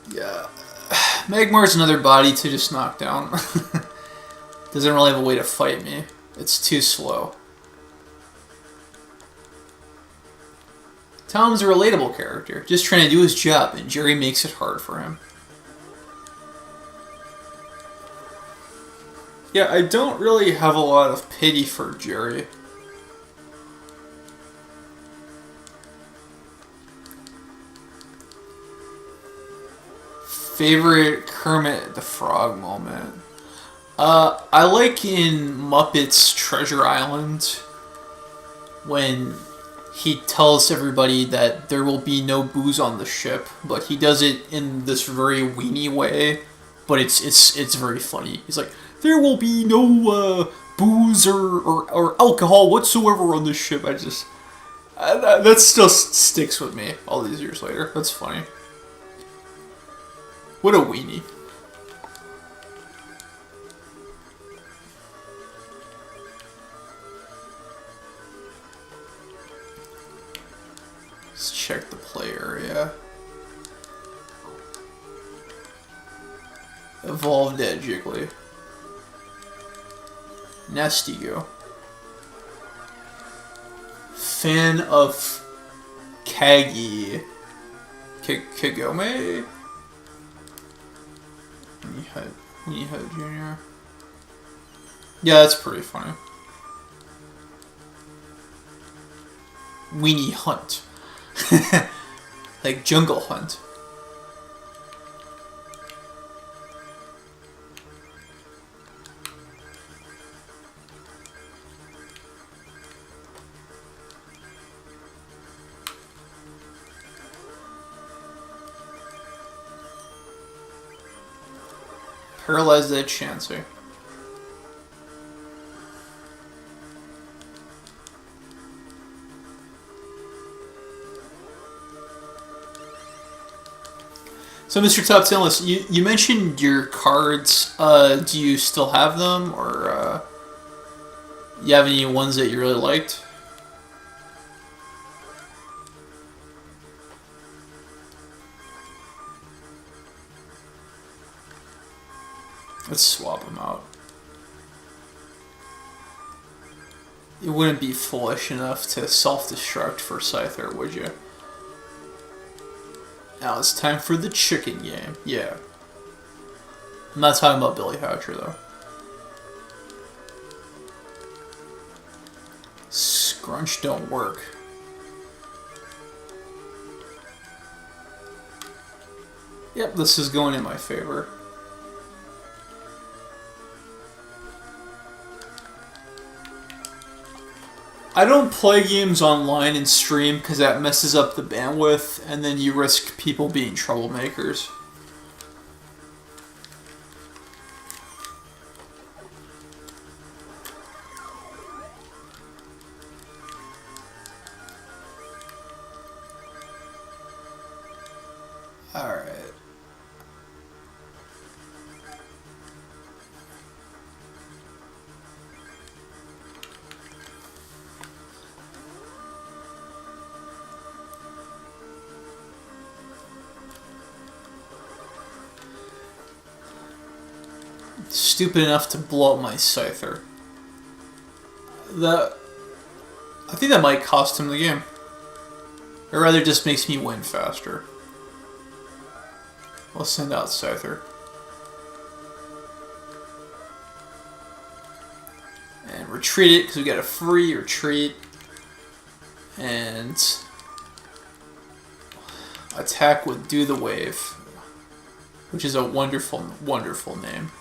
Yeah. Magmar's another body to just knock down. Doesn't really have a way to fight me. It's too slow. Tom's a relatable character, just trying to do his job, and Jerry makes it hard for him. Yeah, I don't really have a lot of pity for Jerry. Favorite Kermit the Frog moment? I like in Muppets Treasure Island when he tells everybody that there will be no booze on the ship, but he does it in this very weenie way, but it's very funny. He's like, there will be no booze or alcohol whatsoever on this ship. That still sticks with me all these years later. That's funny. What a weenie. Let's check the play area. Evolved at Jiggly. Nestigo. Fan of Kagi. Kagome? Weenie Jr. Yeah, that's pretty funny. Weenie Hunt. Like Jungle Hunt. Paralyze that Chansey. So, Mr. Top Talent, you mentioned your cards. Do you still have them, or you have any ones that you really liked? Let's swap them out. You wouldn't be foolish enough to self-destruct for Scyther, would you? Now it's time for the chicken game. Yeah. I'm not talking about Billy Hatcher, though. Scrunch don't work. Yep, this is going in my favor. I don't play games online and stream because that messes up the bandwidth, and then you risk people being troublemakers. Alright. Stupid enough to blow up my Scyther. I think that might cost him the game. Or rather just makes me win faster. We'll send out Scyther. And retreat it, because we got a free retreat. And attack with Do the Wave. Which is a wonderful, wonderful name.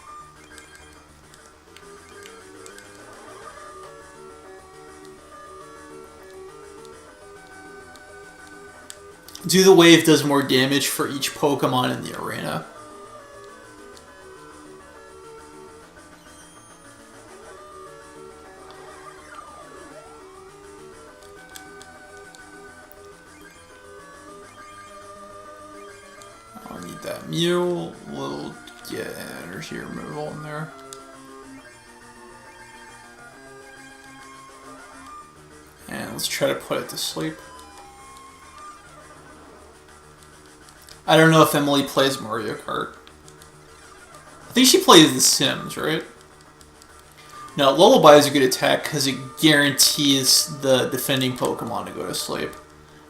Do the Wave does more damage for each Pokemon in the arena. I'll need that Mew. We'll get energy removal in there. And let's try to put it to sleep. I don't know if Emily plays Mario Kart. I think she plays The Sims, right? No, Lullaby is a good attack because it guarantees the defending Pokemon to go to sleep.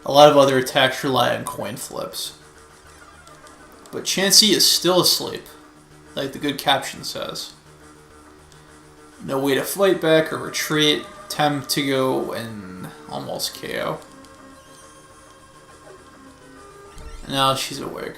A lot of other attacks rely on coin flips. But Chansey is still asleep, like the good caption says. No way to fight back or retreat. Time to go and almost KO. And now she's awake.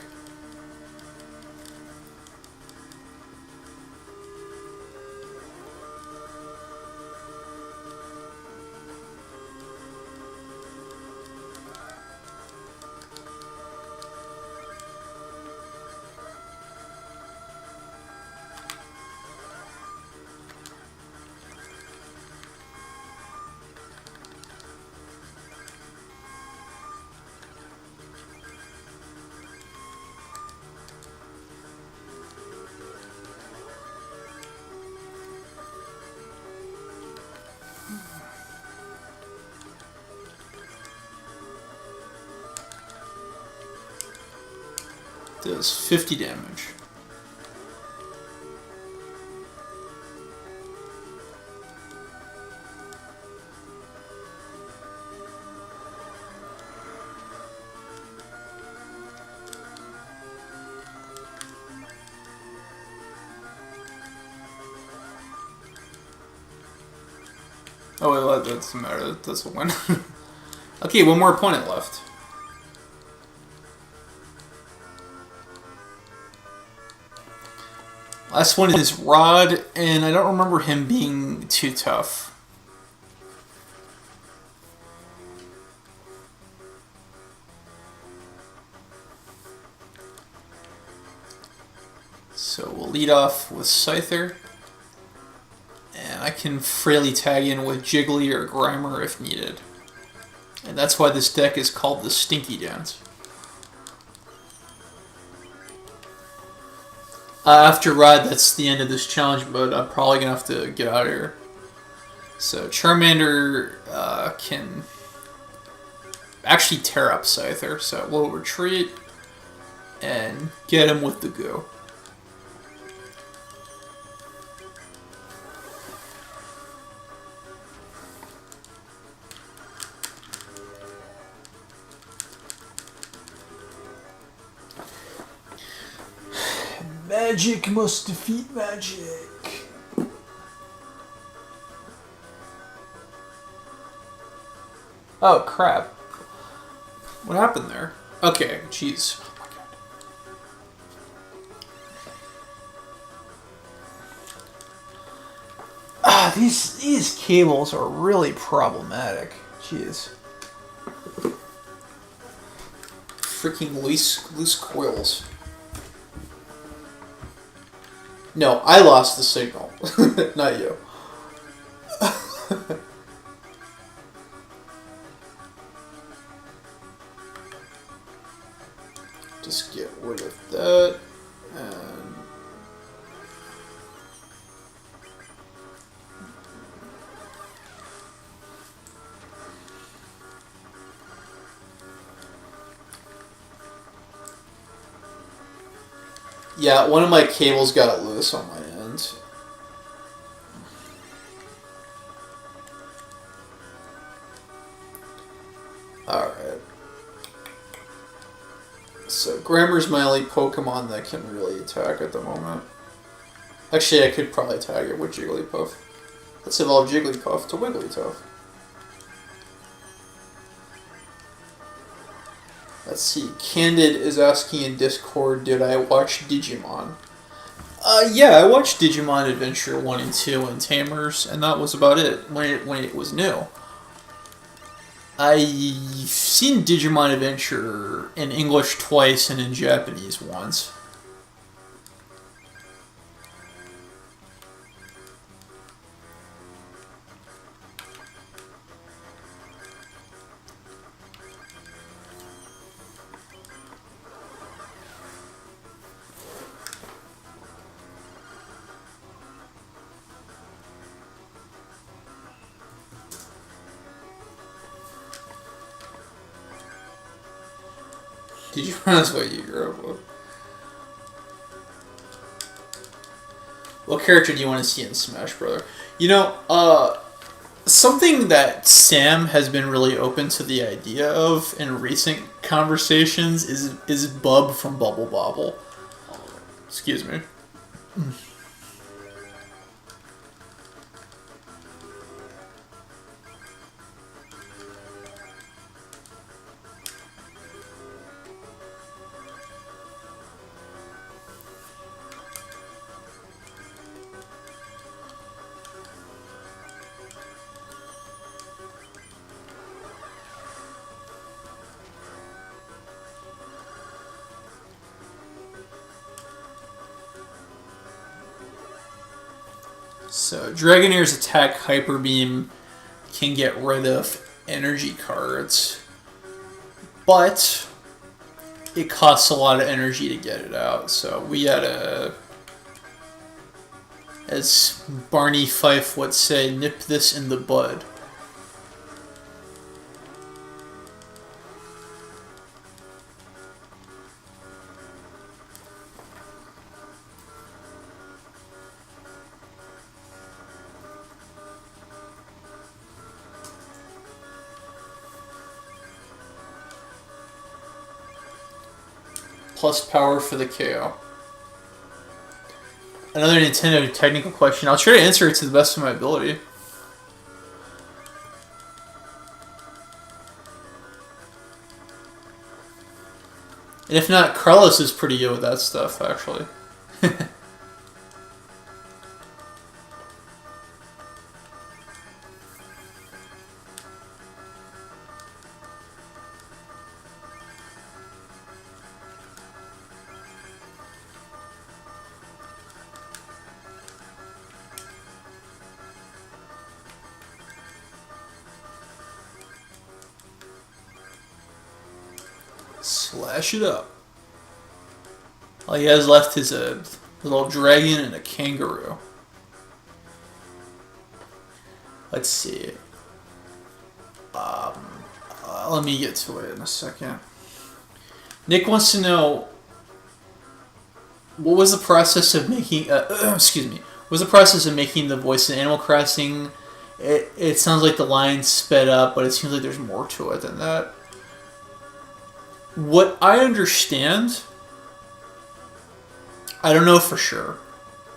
Does 50 damage. Oh wait, that doesn't matter. That's a win. Okay, one more opponent left. Last one is Rod, and I don't remember him being too tough. So we'll lead off with Scyther. And I can freely tag in with Jiggly or Grimer if needed. And that's why this deck is called the Stinky Dance. After Rod, that's the end of this challenge, but I'm probably going to have to get out of here. So Charmander can actually tear up Scyther, so we'll retreat and get him with the go. Magic must defeat magic. Oh crap. What happened there? Okay, jeez. Oh my god. These cables are really problematic. Jeez. Freaking loose coils. No, I lost the signal, not you. Just get rid of that, and yeah, one of my cables got loose on my end. Alright. So, Grimer's my only Pokemon that can really attack at the moment. Actually, I could probably tag it with Jigglypuff. Let's evolve Jigglypuff to Wigglytuff. Let's see, Candid is asking in Discord, did I watch Digimon? Yeah, I watched Digimon Adventure 1 and 2 and Tamers, and that was about it when it was new. I've seen Digimon Adventure in English twice and in Japanese once. Did you pronounce what you grew up with? What character do you want to see in Smash Brother? You know, Something that Sam has been really open to the idea of in recent conversations is Bub from Bubble Bobble. Excuse me. So Dragonair's attack Hyper Beam can get rid of energy cards, but it costs a lot of energy to get it out. So we gotta, as Barney Fife would say, nip this in the bud. Plus power for the KO. Another Nintendo technical question. I'll try to answer it to the best of my ability. And if not, Carlos is pretty good with that stuff, actually. Slash it up. All he has left is a little dragon and a kangaroo. Let's see. Let me get to it in a second. Nick wants to know, what was the process of making? Excuse me. What was the process of making the voice in Animal Crossing? It sounds like the line sped up, but it seems like there's more to it than that. What I understand, I don't know for sure.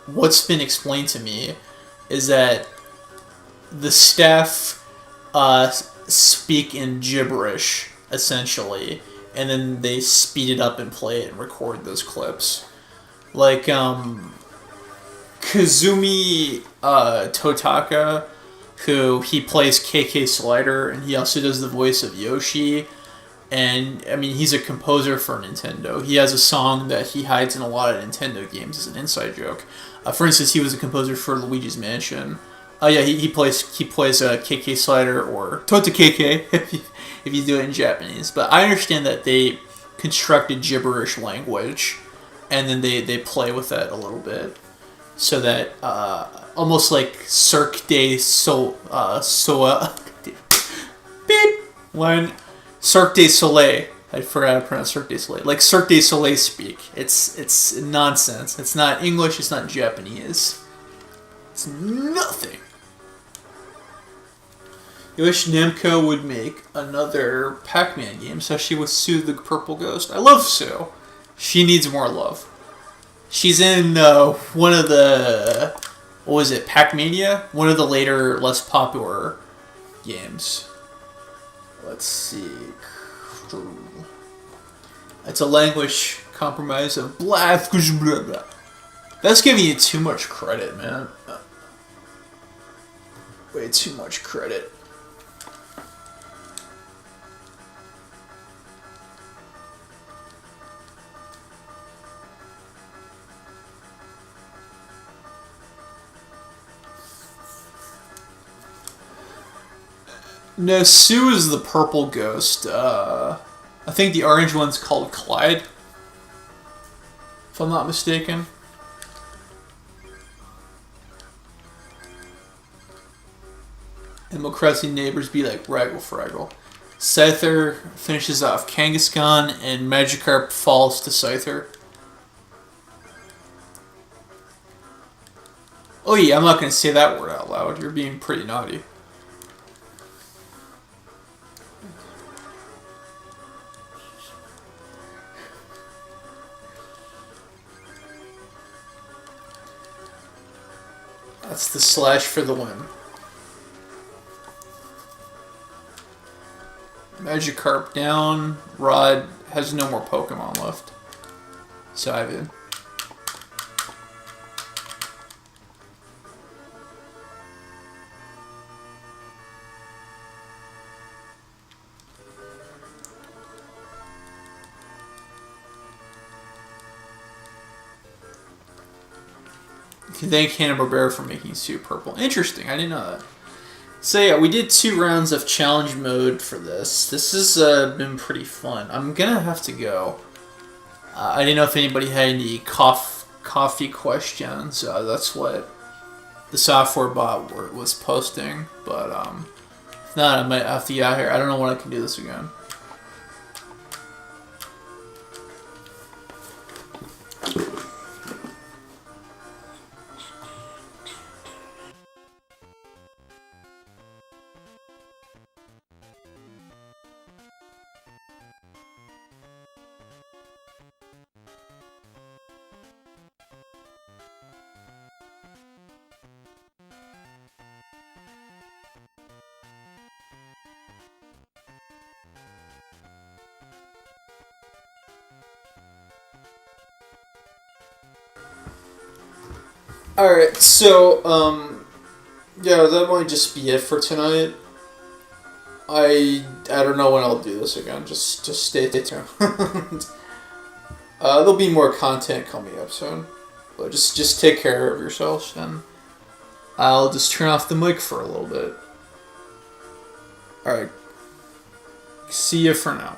What's been explained to me is that the staff speak in gibberish, essentially, and then they speed it up and play it and record those clips. Like, Kazumi Totaka, who he plays KK Slider, and he also does the voice of Yoshi. And, I mean, he's a composer for Nintendo. He has a song that he hides in a lot of Nintendo games as an inside joke. For instance, he was a composer for Luigi's Mansion. Yeah, he plays KK Slider, or Tota KK, if you do it in Japanese. But I understand that they constructed gibberish language, and then they play with that a little bit. So that, almost like Cirque du Soleil, beep, when Cirque du Soleil. I forgot to pronounce Cirque du Soleil. Like Cirque du Soleil speak. It's nonsense. It's not English. It's not Japanese. It's nothing. I wish Namco would make another Pac-Man game, especially with Sue the Purple Ghost. I love Sue. She needs more love. She's in one of the, what was it, Pac-Mania? One of the later, less popular games. Let's see. It's a language compromise of blah, blah, blah. That's giving you too much credit, man. Way too much credit. No, Sue is the purple ghost. I think the orange one's called Clyde, if I'm not mistaken. Animal Crossing neighbors be like Raggle Fraggle. Scyther finishes off Kangaskhan, and Magikarp falls to Scyther. Oh yeah, I'm not going to say that word out loud. You're being pretty naughty. That's the slash for the win. Magikarp down. Rod has no more Pokemon left. So I did. Thank Hanna-Barbera for making Suit purple. Interesting, I didn't know that. So yeah, we did 2 rounds of challenge mode for this. This has been pretty fun. I'm gonna have to go. I didn't know if anybody had any coffee questions. That's what the software bot was posting. But if not, I might have to get out here. I don't know when I can do this again. Alright, so, yeah, that might just be it for tonight. I don't know when I'll do this again, just stay tuned. There'll be more content coming up soon. But just take care of yourselves, and I'll just turn off the mic for a little bit. Alright, see you for now.